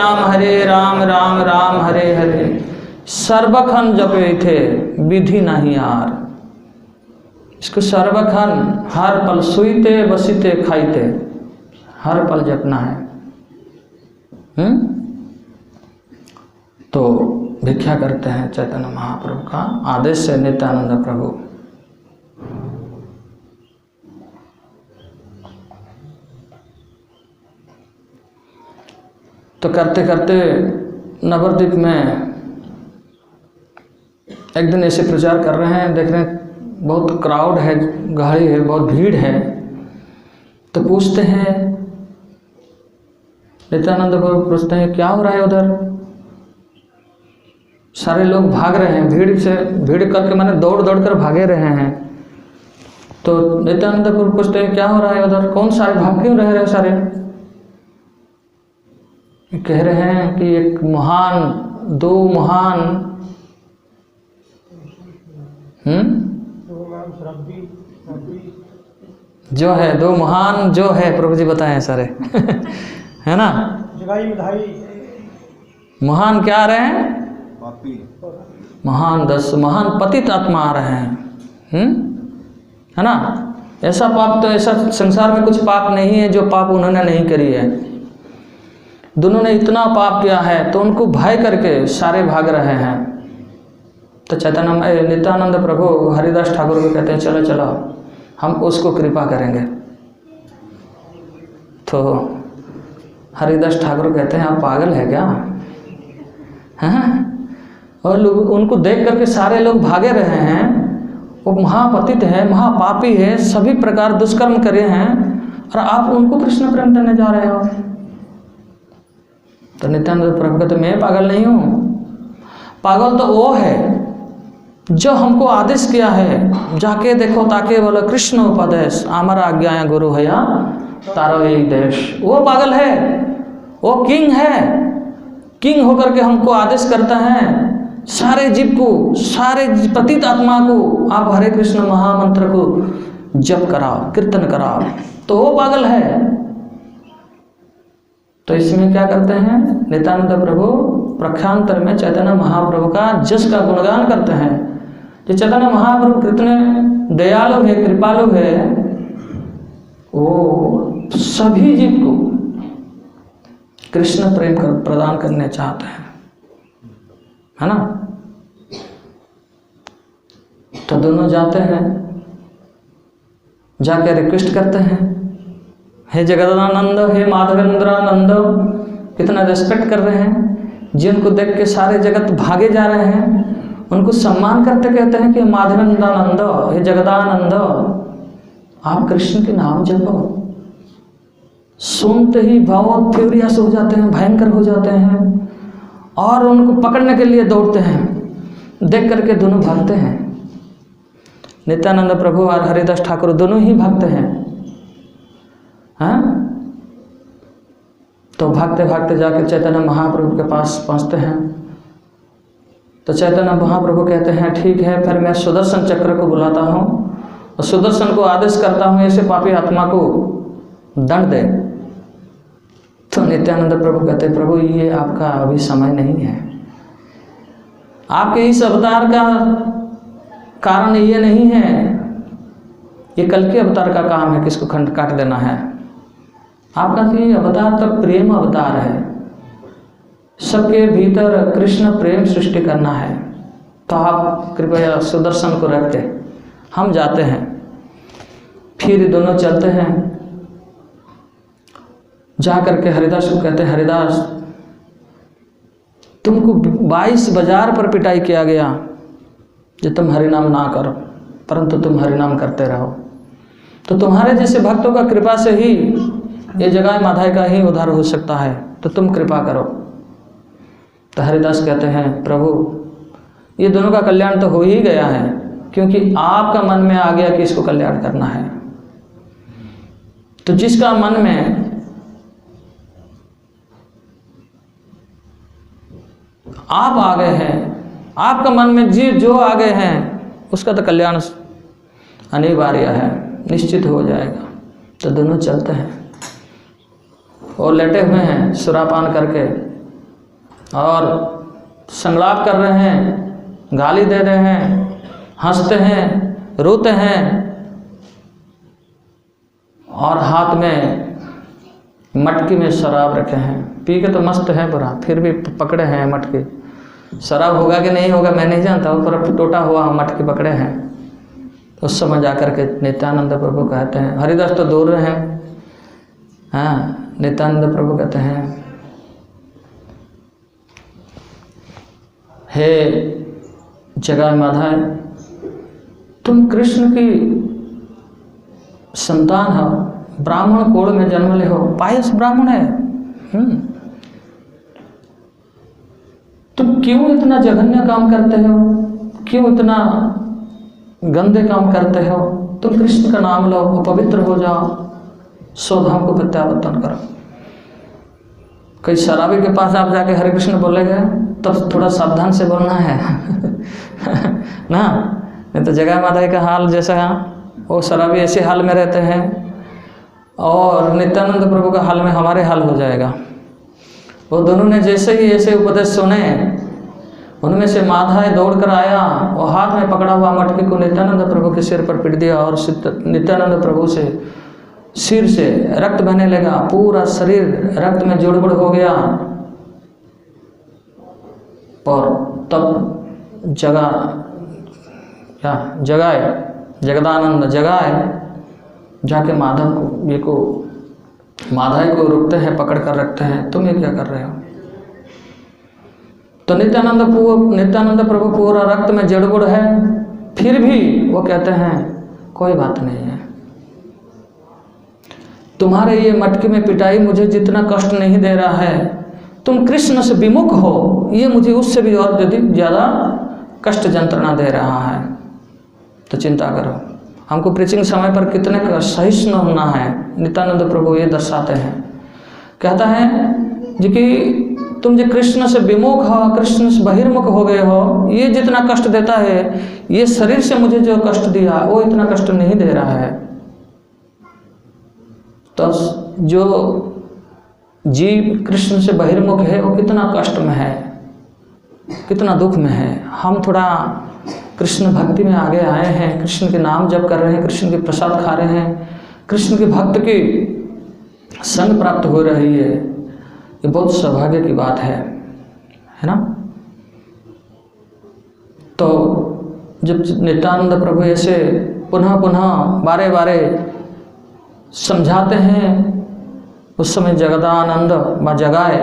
राम राम हरे हरे। सर्वखन जपे थे विधि नहीं यार। इसको सर्वखन, हर पल सुईते बसीते खाईते, हर पल जपना है। तो भिक्षा करते हैं चैतन्य महाप्रभु का आदेश से नित्यानंद प्रभु। तो करते करते नवद्वीप में एक दिन ऐसे प्रचार कर रहे हैं, देख रहे हैं बहुत क्राउड है, गहरी है, बहुत भीड़ है। तो पूछते हैं नित्यानंद प्रभु, पूछते हैं क्या हो रहा है उधर? सारे लोग भाग रहे हैं, भीड़ से, भीड़ करके माने दौड़ दौड़ कर भागे रहे हैं। तो नित्यानंद प्रभु पूछते हैं क्या हो रहा है उधर? कौन सारे भाग क्यों रह रहे सारे? कह रहे हैं कि एक महान, दो महान जो है, दो महान जो है, प्रभु जी बताए सारे है ना। महान क्या आ रहे हैं? महान 10 महान पतित आत्मा आ रहे हैं, है ना। ऐसा पाप, तो ऐसा संसार में कुछ पाप नहीं है जो पाप उन्होंने नहीं करी है। दोनों ने इतना पाप किया है तो उनको भय करके सारे भाग रहे हैं। तो चैतन्य नित्यानंद प्रभु हरिदास ठाकुर को कहते हैं चलो चलो हम उसको कृपा करेंगे। तो हरिदास ठाकुर कहते हैं आप पागल है क्या? हैं? और लोग उनको देख करके सारे लोग भागे रहे हैं। वो महापतित है, महापापी है, सभी प्रकार दुष्कर्म करे हैं और आप उनको कृष्ण प्रेम देने जा रहे हो। तो नित्यानंद प्रभु कहते मैं पागल नहीं हूँ, पागल तो वो है जो हमको आदेश किया है जाके देखो ताके बोलो कृष्ण उपदेश हमारा आज्ञा गुरु है या तारो यही देश। वो पागल है, वो किंग है, किंग होकर के हमको आदेश करता है सारे जीव को, सारे पतित आत्मा को आप हरे कृष्ण महामंत्र को जप कराओ, कीर्तन कराओ। तो वो पागल है। तो इसमें क्या करते हैं नित्यानंद प्रभु प्रख्यांतर में चैतन्य महाप्रभु का जस का गुणगान करते हैं कि चैतन्य महाप्रभु कितने दयालु है, कृपालु है, वो सभी जीव को कृष्ण प्रेम प्रदान करने चाहते हैं, है ना। तो दोनों जाते हैं, जाकर रिक्वेस्ट करते हैं, हे जगदानंद, हे माधवेंद्रानंद, कितना रेस्पेक्ट कर रहे हैं, जिनको देख के सारे जगत भागे जा रहे हैं, उनको सम्मान करते कहते हैं कि माधवेंद्रानंद, हे जगदानंद, आप कृष्ण के नाम जपो। सुनते ही बहुत फ्यूरियस हो जाते हैं, भयंकर हो जाते हैं और उनको पकड़ने के लिए दौड़ते हैं। देख करके दोनों भागते हैं। नित्यानंद प्रभु और हरिदास ठाकुर दोनों ही भागते हैं। हाँ, तो भागते भागते जाकर चैतन्य महाप्रभु के पास पहुंचते हैं। तो चैतन्य महाप्रभु कहते हैं, ठीक है, फिर मैं सुदर्शन चक्र को बुलाता हूँ और सुदर्शन को आदेश करता हूँ ऐसे पापी आत्मा को दंड दे। तो नित्यानंद प्रभु कहते हैं, प्रभु ये आपका अभी समय नहीं है, आपके इस अवतार का कारण ये नहीं है, ये कल के अवतार का काम है, किसको खंड काट देना है। आपका ये अवतार तो प्रेम अवतार है, सबके भीतर कृष्ण प्रेम सृष्टि करना है। तो आप कृपया सुदर्शन को रख दे, हम जाते हैं। फिर दोनों चलते हैं, जा करके हरिदास को कहते हैं, हरिदास तुमको 22 बाजार पर पिटाई किया गया जो तुम हरिनाम ना करो, परंतु तुम हरिनाम करते रहो। तो तुम्हारे जैसे भक्तों का कृपा से ही ये जगह माधाई का ही उद्धार हो सकता है, तो तुम कृपा करो। तो हरिदास कहते हैं, प्रभु ये दोनों का कल्याण तो हो ही गया है, क्योंकि आपका मन में आ गया कि इसको कल्याण करना है। तो जिसका मन में आप आ गए हैं, आपका मन में जो आ गए हैं, उसका तो कल्याण अनिवार्य है, निश्चित हो जाएगा। तो दोनों चलते हैं और लेटे हुए हैं सुरापान करके और संगलाप कर रहे हैं, गाली दे रहे हैं, हंसते हैं, रोते हैं और हाथ में मटकी में शराब रखे हैं। पी के तो मस्त है बुरा, फिर भी पकड़े हैं मटकी। शराब होगा कि नहीं होगा मैं नहीं जानता, ऊपर टोटा हुआ मटकी पकड़े हैं। तो उस समय जाकर के नित्यानंद प्रभु कहते हैं, हरिदास तो दूर रहे हैं। हाँ, नित्यानंद प्रभु कहते हैं, हे जगह माधाय, तुम कृष्ण की संतान हो, ब्राह्मण कोड़ में जन्म ले हो, पायस ब्राह्मण है। तुम क्यों इतना जघन्य काम करते हो, क्यों इतना गंदे काम करते हो? तुम कृष्ण का नाम लो, पवित्र हो जाओ, स्वधाम को प्रत्यावर्तन करो। कई शराबी के पास आप जाके हरे कृष्ण बोलेंगे तब थोड़ा सावधान से बोलना है ना, नहीं तो जगह माता का हाल जैसा वो शराबी ऐसे हाल में रहते हैं और नित्यानंद प्रभु का हाल में हमारे हाल हो जाएगा। वो दोनों ने जैसे ही ऐसे उपदेश सुने, उनमें से माधाय दौड़ कर आया और हाथ में पकड़ा हुआ मटकी को नित्यानंद प्रभु के सिर पर पीट दिया और नित्यानंद प्रभु से सिर से रक्त बहने लगा, पूरा शरीर रक्त में जुड़बुड़ हो गया। और तब जगदानंद जगाए जाके माधव को माधाई को रुकते हैं, पकड़ कर रखते हैं, तुम ये क्या कर रहे हो? तो नित्यानंद प्रभु पूरा रक्त में जड़बुड़ है, फिर भी वो कहते हैं कोई बात नहीं है, तुम्हारे ये मटके में पिटाई मुझे जितना कष्ट नहीं दे रहा है, तुम कृष्ण से विमुख हो, ये मुझे उससे भी और ज़्यादा कष्ट जंत्रणा दे रहा है। तो चिंता करो, हमको प्रीचिंग समय पर कितने सहिष्णु होना है, नित्यानंद प्रभु ये दर्शाते हैं। कहता है जी कि तुम जो कृष्ण से विमुख हो, कृष्ण से बहिर्मुख हो गए हो, ये जितना कष्ट देता है, ये शरीर से मुझे जो कष्ट दिया वो इतना कष्ट नहीं दे रहा है। तो जो जीव कृष्ण से बहिर्मुख है वो कितना कष्ट में है, कितना दुख में है। हम थोड़ा कृष्ण भक्ति में आगे आए हैं, कृष्ण के नाम जप कर रहे हैं, कृष्ण के प्रसाद खा रहे हैं, कृष्ण के भक्त की संग प्राप्त हो रही है, ये बहुत सौभाग्य की बात है ना। तो जब नित्यानंद प्रभु ऐसे पुनः पुनः बारे बारे समझाते हैं, उस समय जगदानंद जगाए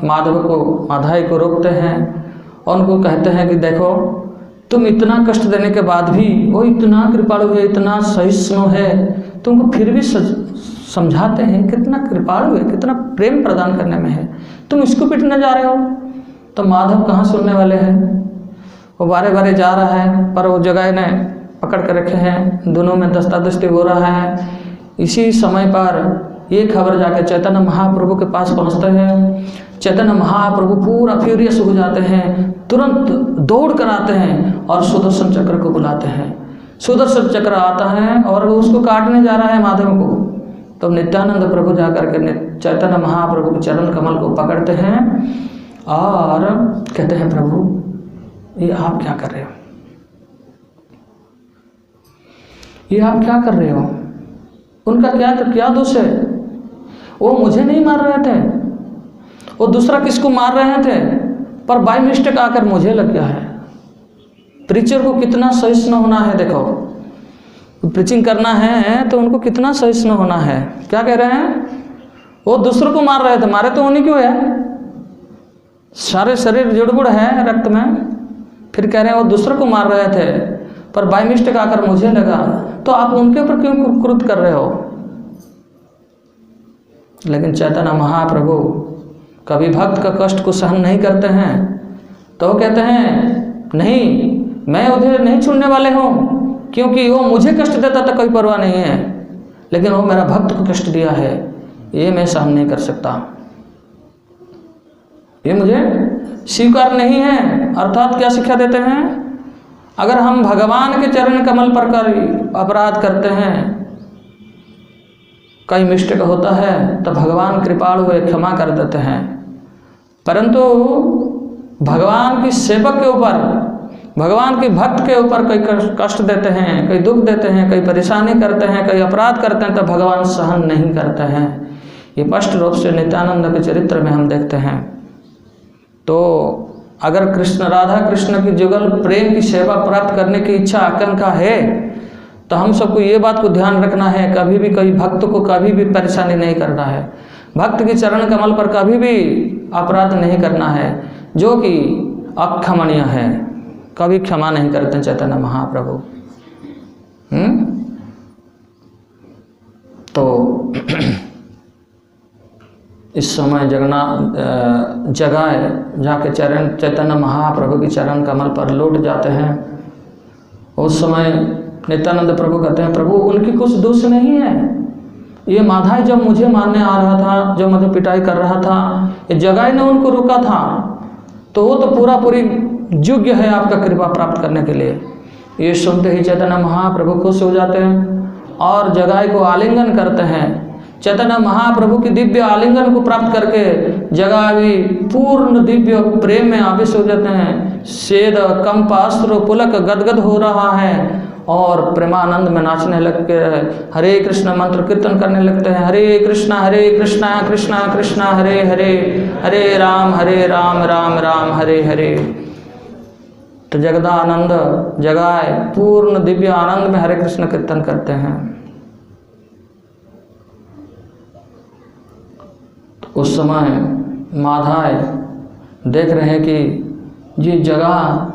माधव को माधाई को रोकते हैं और उनको कहते हैं कि देखो तुम इतना कष्ट देने के बाद भी वो इतना कृपालु है, इतना सहिष्णु है, तुमको फिर भी समझाते हैं, कितना कृपालु है, कितना प्रेम प्रदान करने में है, तुम इसको पीटने जा रहे हो। तो माधव कहाँ सुनने वाले हैं, वो बारे बारे जा रहा है, पर वो जगह ने पकड़ कर रखे हैं, दोनों में दस्तादस्ती हो रहा है। इसी समय पर ये खबर जाके चैतन्य महाप्रभु के पास पहुंचते हैं। चैतन्य महाप्रभु पूरा फ्यूरियस हो जाते हैं, तुरंत दौड़ कर आते हैं और सुदर्शन चक्र को बुलाते हैं। सुदर्शन चक्र आता है और वो उसको काटने जा रहा है माधव को। तो नित्यानंद प्रभु जाकर के चैतन्य महाप्रभु के चरण कमल को पकड़ते हैं और कहते हैं, प्रभु ये आप क्या कर रहे हो, ये आप क्या कर रहे हो, उनका क्या दोष है, वो मुझे नहीं मार रहे थे, वो दूसरा किसको मार रहे थे, पर बाय मिस्टेक आकर मुझे लग गया है। प्रीचर को कितना सहिष्णु होना है, देखो प्रीचिंग करना है तो उनको कितना सहिष्णु होना है। क्या कह रहे हैं, वो दूसरों को मार रहे थे, मारे तो उन्हीं क्यों है, सारे शरीर जुड़बुड़ है रक्त में, फिर कह रहे हैं वो दूसरों को मार रहे थे पर बाय मिस्टेक आकर मुझे लगा, तो आप उनके ऊपर क्यों क्रोध कर रहे हो। लेकिन चैतन्य महाप्रभु कभी भक्त का कष्ट को सहन नहीं करते हैं, तो वो कहते हैं नहीं, मैं उधर नहीं छूटने वाले हूँ, क्योंकि वो मुझे कष्ट देता तो कोई परवाह नहीं है, लेकिन वो मेरा भक्त को कष्ट दिया है, ये मैं सहन नहीं कर सकता, ये मुझे स्वीकार नहीं है। अर्थात क्या शिक्षा देते हैं, अगर हम भगवान के चरण कमल पर अपराध करते हैं, कई मिस्टेक होता है, तो भगवान कृपालु है, क्षमा कर देते हैं। परंतु भगवान की सेवक के ऊपर, भगवान के भक्त के ऊपर कई कष्ट देते हैं, कई दुख देते हैं, कई परेशानी करते हैं, कई अपराध करते हैं, तो भगवान सहन नहीं करते हैं। ये स्पष्ट रूप से नित्यानंद के चरित्र में हम देखते हैं। तो अगर कृष्ण राधा कृष्ण की जुगल प्रेम की सेवा प्राप्त करने की इच्छा आकांक्षा है, तो हम सबको ये बात को ध्यान रखना है, कभी भी कोई भक्त को कभी भी परेशानी नहीं करना है, भक्त के चरण कमल पर कभी भी अपराध नहीं करना है, जो कि अक्षमणीय है, कभी क्षमा नहीं करते चैतन्य महाप्रभु। तो इस समय जगाए जाके चरण चैतन्य महाप्रभु के चरण कमल पर लौट जाते हैं। उस समय नित्यानंद प्रभु कहते हैं, प्रभु उनकी कुछ दोष नहीं है, ये माधाई जब मुझे मारने आ रहा था, जब मुझे पिटाई कर रहा था, ये जगाई ने उनको रोका था, तो वो तो पूरी योग्य है आपका कृपा प्राप्त करने के लिए। ये सुनते ही चैतन्य महाप्रभु खुश हो जाते हैं और जगाई को आलिंगन करते हैं। चैतन्य महाप्रभु की दिव्य आलिंगन को प्राप्त करके जगाई पूर्ण दिव्य प्रेम में आवेश हो जाते हैं। सेद कंप अस्त्र पुलक गदगद हो रहा है और प्रेमानंद में नाचने लगते हैं, हरे कृष्ण मंत्र कीर्तन करने लगते हैं, हरे कृष्णा कृष्णा कृष्णा हरे हरे, हरे राम राम राम हरे हरे। तो जगदानंद जगाए पूर्ण दिव्य आनंद में हरे कृष्ण कीर्तन करते हैं। तो उस समय माधाय देख रहे हैं कि ये जगह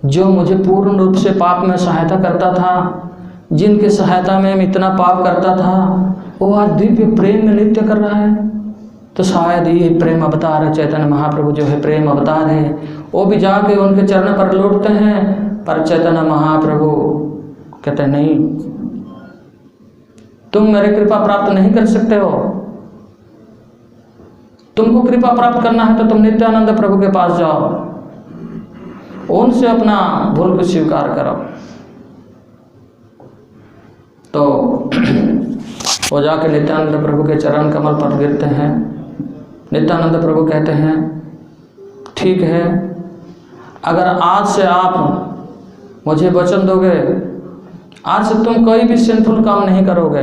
जो मुझे पूर्ण रूप से पाप में सहायता करता था, जिनके सहायता में मैं इतना पाप करता था, वो आज दिव्य प्रेम में नृत्य कर रहा है। तो शायद ये प्रेम अवतार है, चैतन्य महाप्रभु जो है प्रेम अवतार है। वो भी जाके उनके चरण पर लौटते हैं, पर चैतन्य महाप्रभु कहते नहीं, तुम मेरे कृपा प्राप्त नहीं कर सकते हो, तुमको कृपा प्राप्त करना है तो तुम नित्यानंद प्रभु के पास जाओ, उनसे अपना भूल को स्वीकार करो। तो वो जाके नित्यानंद प्रभु के चरण कमल पर गिरते हैं। नित्यानंद प्रभु कहते हैं, ठीक है, अगर आज से आप मुझे वचन दोगे आज से तुम कोई भी सिंफुल काम नहीं करोगे,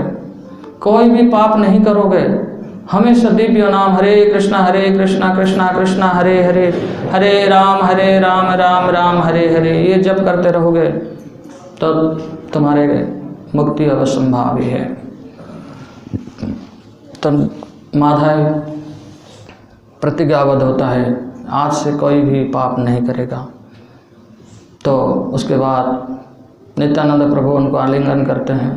कोई भी पाप नहीं करोगे, हमेशा दिव्य नाम हरे कृष्णा कृष्णा कृष्णा हरे हरे, हरे राम राम राम हरे हरे, ये जप करते रहोगे तब तुम्हारे मुक्ति अवश्यंभावी है। तब माधव प्रतिज्ञाबद्ध होता है आज से कोई भी पाप नहीं करेगा। तो उसके बाद नित्यानंद प्रभु उनको आलिंगन करते हैं।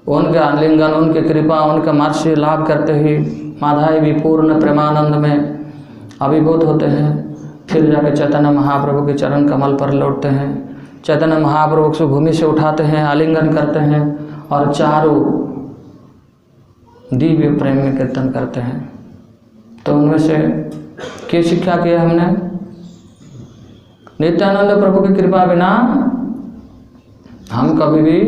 उनके आलिंगन, उनकी कृपा, उनका मार्ग लाभ करते ही माधव भी पूर्ण प्रेमानंद में अभिभूत होते हैं। फिर जाके चैतन्य महाप्रभु के चरण कमल पर लौटते हैं। चैतन्य महाप्रभु को भूमि से उठाते हैं, आलिंगन करते हैं और चारों दिव्य प्रेम में कीर्तन करते हैं। तो उनमें से क्या शिक्षा किया हमने? नित्यानंद प्रभु की कृपा बिना हम कभी भी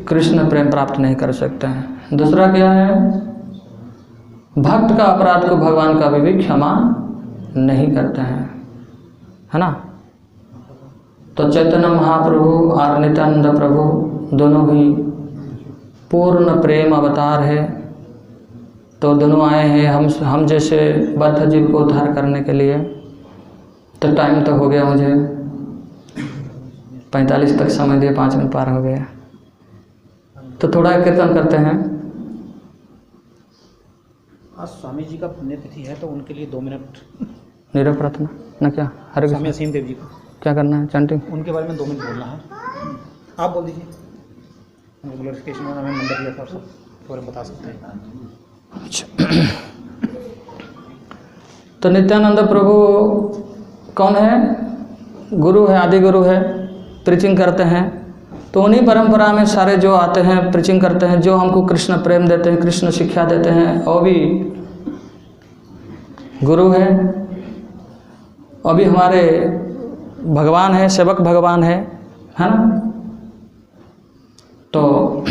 कृष्ण प्रेम प्राप्त नहीं कर सकते हैं। दूसरा क्या है? भक्त का अपराध को भगवान कभी भी क्षमा नहीं करते हैं, है ना। तो चैतन्य महाप्रभु और नित्यानंद प्रभु दोनों ही पूर्ण प्रेम अवतार है। तो दोनों आए हैं हम जैसे बद्ध जीव को उद्धार करने के लिए। तो टाइम तो हो गया, मुझे 45 तक समय दिए, 5 मिनट पार हो गया। तो थोड़ा कीर्तन करते हैं। आज स्वामी जी का पुण्यतिथि है तो उनके लिए 2 मिनट नीरव प्रार्थना ना, क्या हरे स्वामी असीम देव जी को क्या करना है? चैंटिंग उनके बारे में 2 मिनट बोलना है। आप बोल दीजिए। उनको ग्लोरिफिकेशन में हमें मंदिर दिया था, सब थोड़ा बता सकते हैं। अच्छा, तो नित्यानंद प्रभु कौन है? गुरु है, आदि गुरु है, प्रीचिंग करते हैं। तो उन्हीं परंपरा में सारे जो आते हैं प्रीचिंग करते हैं, जो हमको कृष्ण प्रेम देते हैं, कृष्ण शिक्षा देते हैं, वो भी गुरु है, वो भी हमारे भगवान है, सेवक भगवान है ना। तो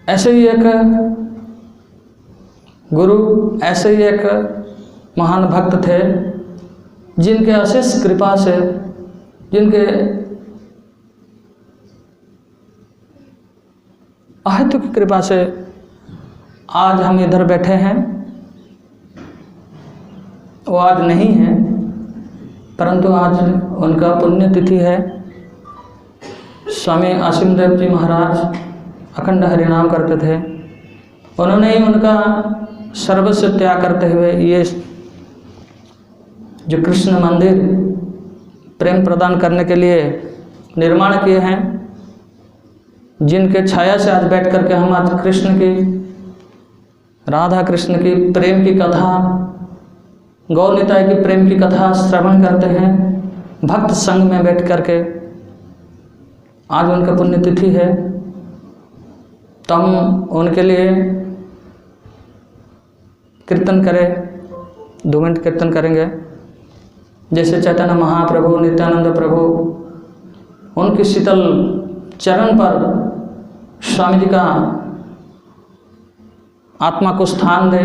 ऐसे ही एक गुरु, ऐसे ही एक महान भक्त थे जिनके अशेष कृपा से, जिनके अहेतु की कृपा से आज हम इधर बैठे हैं। वो आज नहीं है, परंतु आज उनका पुण्यतिथि है। स्वामी असीम देव जी महाराज अखंड हरिनाम करते थे। उन्होंने ही उनका सर्वस्व त्याग करते हुए ये जो कृष्ण मंदिर प्रेम प्रदान करने के लिए निर्माण किए हैं, जिनके छाया से आज बैठ करके हम आज कृष्ण की, राधा कृष्ण की प्रेम की कथा, गौर निताय की प्रेम की कथा श्रवण करते हैं भक्त संग में बैठ करके। आज उनका पुण्यतिथि है, तो हम उनके लिए कीर्तन करें, 2 मिनट कीर्तन करेंगे। जैसे चैतन्य महाप्रभु, नित्यानंद प्रभु, उनकी शीतल चरण पर स्वामी जी का आत्मा को स्थान दे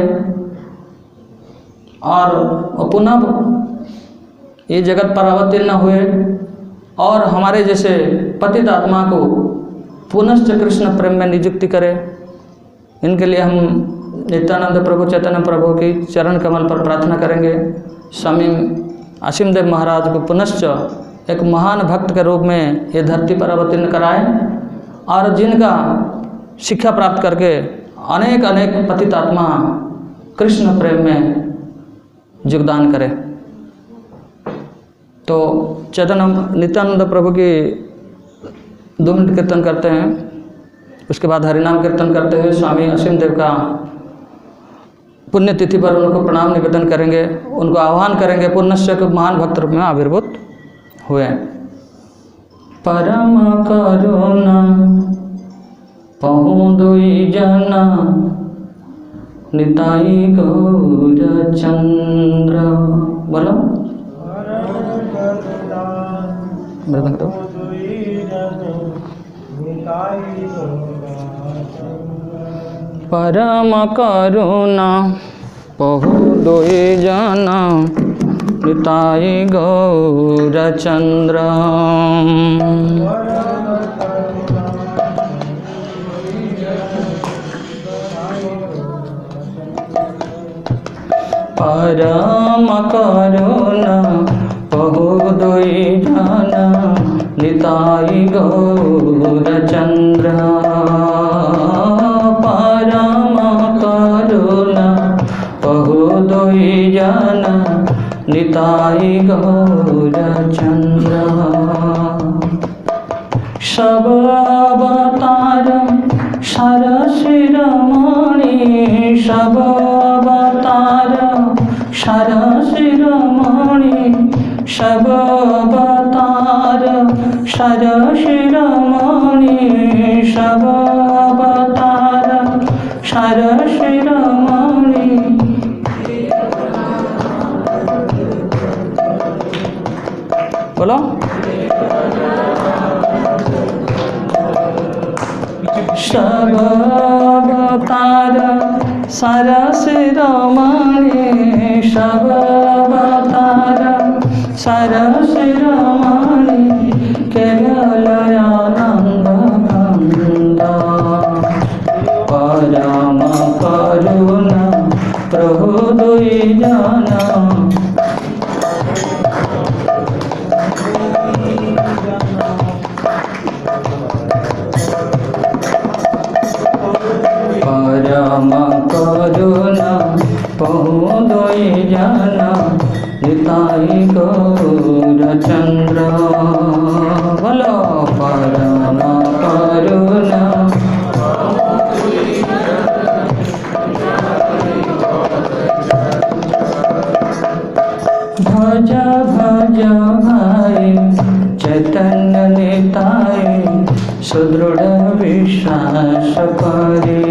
और पुनः ये जगत पर अवतीर्ण हुए और हमारे जैसे पतित आत्मा को पुनश्च कृष्ण प्रेम में नियुक्ति करे। इनके लिए हम नित्यानंद प्रभु, चैतन्य प्रभु की चरण कमल पर प्रार्थना करेंगे। स्वामी असीम देव महाराज को पुनश्च एक महान भक्त के रूप में ये धरती पर अवतीर्ण कराए और जिनका शिक्षा प्राप्त करके अनेक अनेक पतित आत्मा कृष्ण प्रेम में योगदान करे। तो चैतन्य नित्यानंद प्रभु की 2 मिनट कीर्तन करते हैं। उसके बाद हरिनाम कीर्तन करते हुए स्वामी असीम देव का पुण्यतिथि पर उनको प्रणाम निवेदन करेंगे, उनको आह्वान करेंगे पुण्यस्य के महान भक्त रूप में आविर्भूत हुए। परम करुणा पहुँ दुई जना निताई गौर चंद्र। बोलो मृदंग तो परम करुणा पहु दुई जना निताय गौरचंद्र। परम करुणा बहुदुई जाना निताय गौरचंद्र। परम करुणा बहुदुई जाना निताय गौरचंद्र। सब अवतार सरशिरोमणि सब अवतार सरशिरोमणि सब अवतार सरशिरोमणि सब अवतार सरशिरोमणि। बोलो सब अवतार सरशिरोमणि सब अवतार सरशिरोमणि केवल आनंद कंद। परम करुणा प्रभु दुई जना परम करुणा बहुदुई जना निताय गौरचंद्र। बोलो परम करुणा भज भज भाई चैतन्य निताय सुदृढ़ विश्वास करे।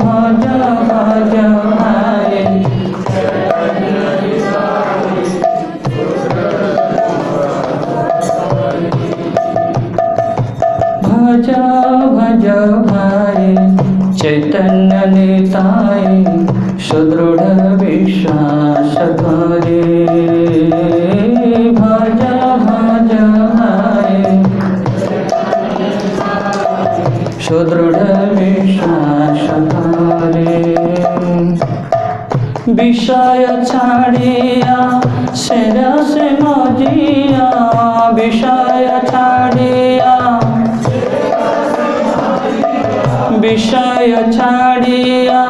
भज भज भाई भज भज भाई चैतन्य निताय सुदृढ़ विश्वास करे। भज भज भाई सुदृढ़ विश्वास करे। विषय छाड़िया सेरा से मजिया विषय छाड़िया विषय छाड़िया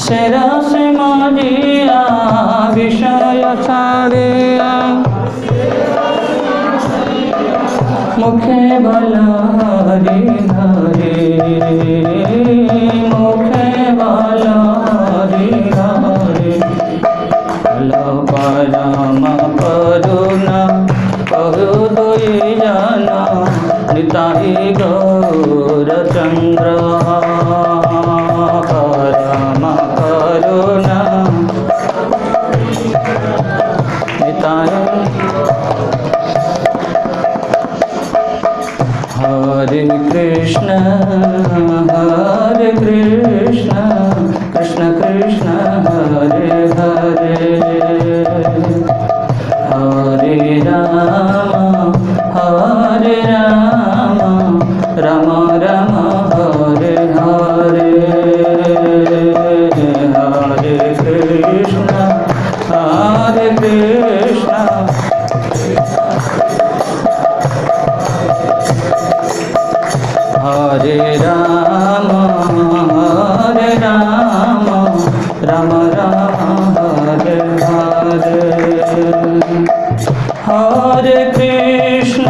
सेरा से मजिया विषय छाड़िया मुखे बल हरि हरि मुखे बल हरि हरि। परम करुणा बहुदुई जना निताय गौरचंद्र। परम करुणा निताय हरे कृष्ण कृष्ण कृष्ण हरे हरे हरे राम राम राम हरे हरे। हरे कृष्ण हरे राम राम राम हरे हरे। हरे कृष्ण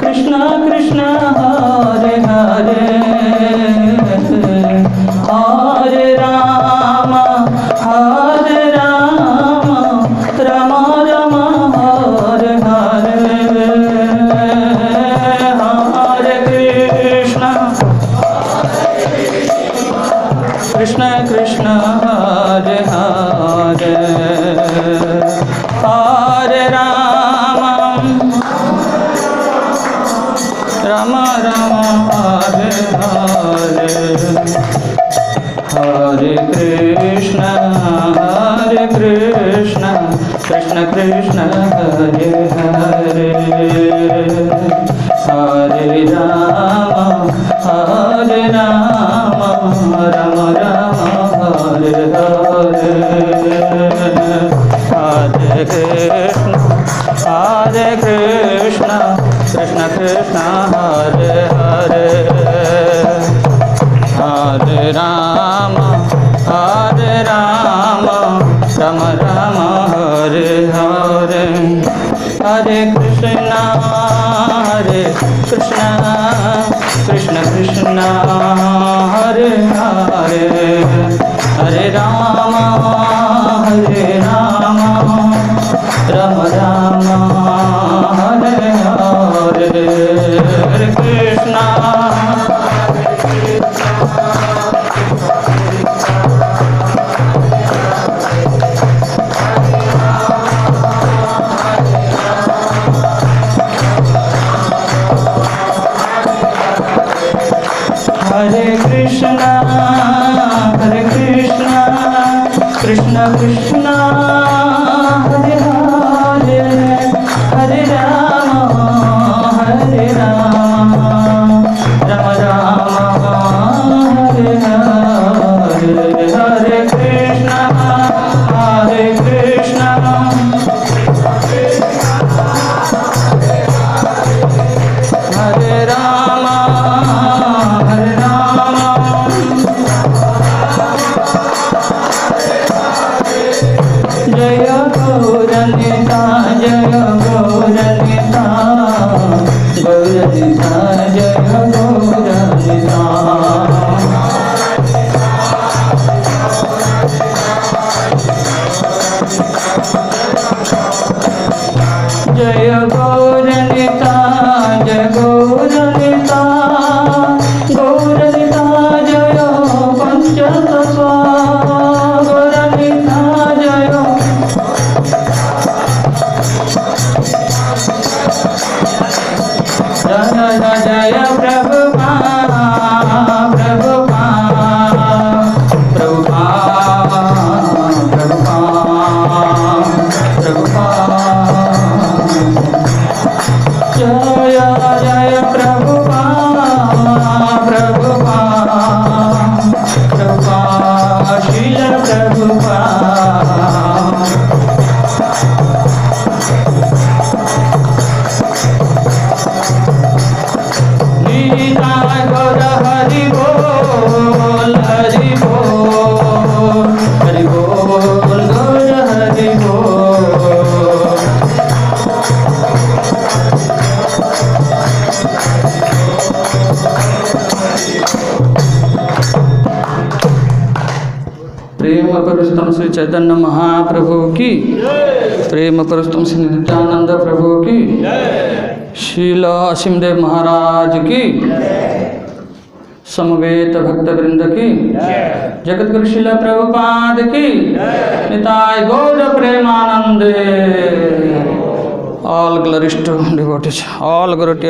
कृष्ण कृष्ण हरे हरे हरे राम राम राम हरे हरे। हरे कृष्ण कृष्ण कृष्ण हरे हरे हरे राम राम कृष्ण कृष्ण हरे हरे हरे राम राम राम हरे हरे हरे कृष्ण कृष्ण कृष्ण हरे हरे हरे राम राम राम हरे हरे हरे कृष्ण कृष्ण कृष्ण हरे हरे हरे राम राम राम हरे हरे हरे कृष्ण हरे कृष्ण कृष्ण कृष्ण हरे हरे हरे राम राम राम हरे हरे हरे कृष्ण हरे राम जय गौरनिता गौरनिता गौरनिता जय गौरनिता जय गौरनिता गौरनिता जय पंचतत्वा गौरनिता जय जय प्रेम पुरुषोत्तम श्री चैतन्य महाप्रभु की प्रेम पुरुषोत्तम श्री नित्यानंद प्रभु की श्रील असीमदेव महाराज की समवेत भक्त वृंद की जगत गुरु श्रील प्रभुपाद की निताय गौर प्रेमानंदे। All glories to devotees, all glory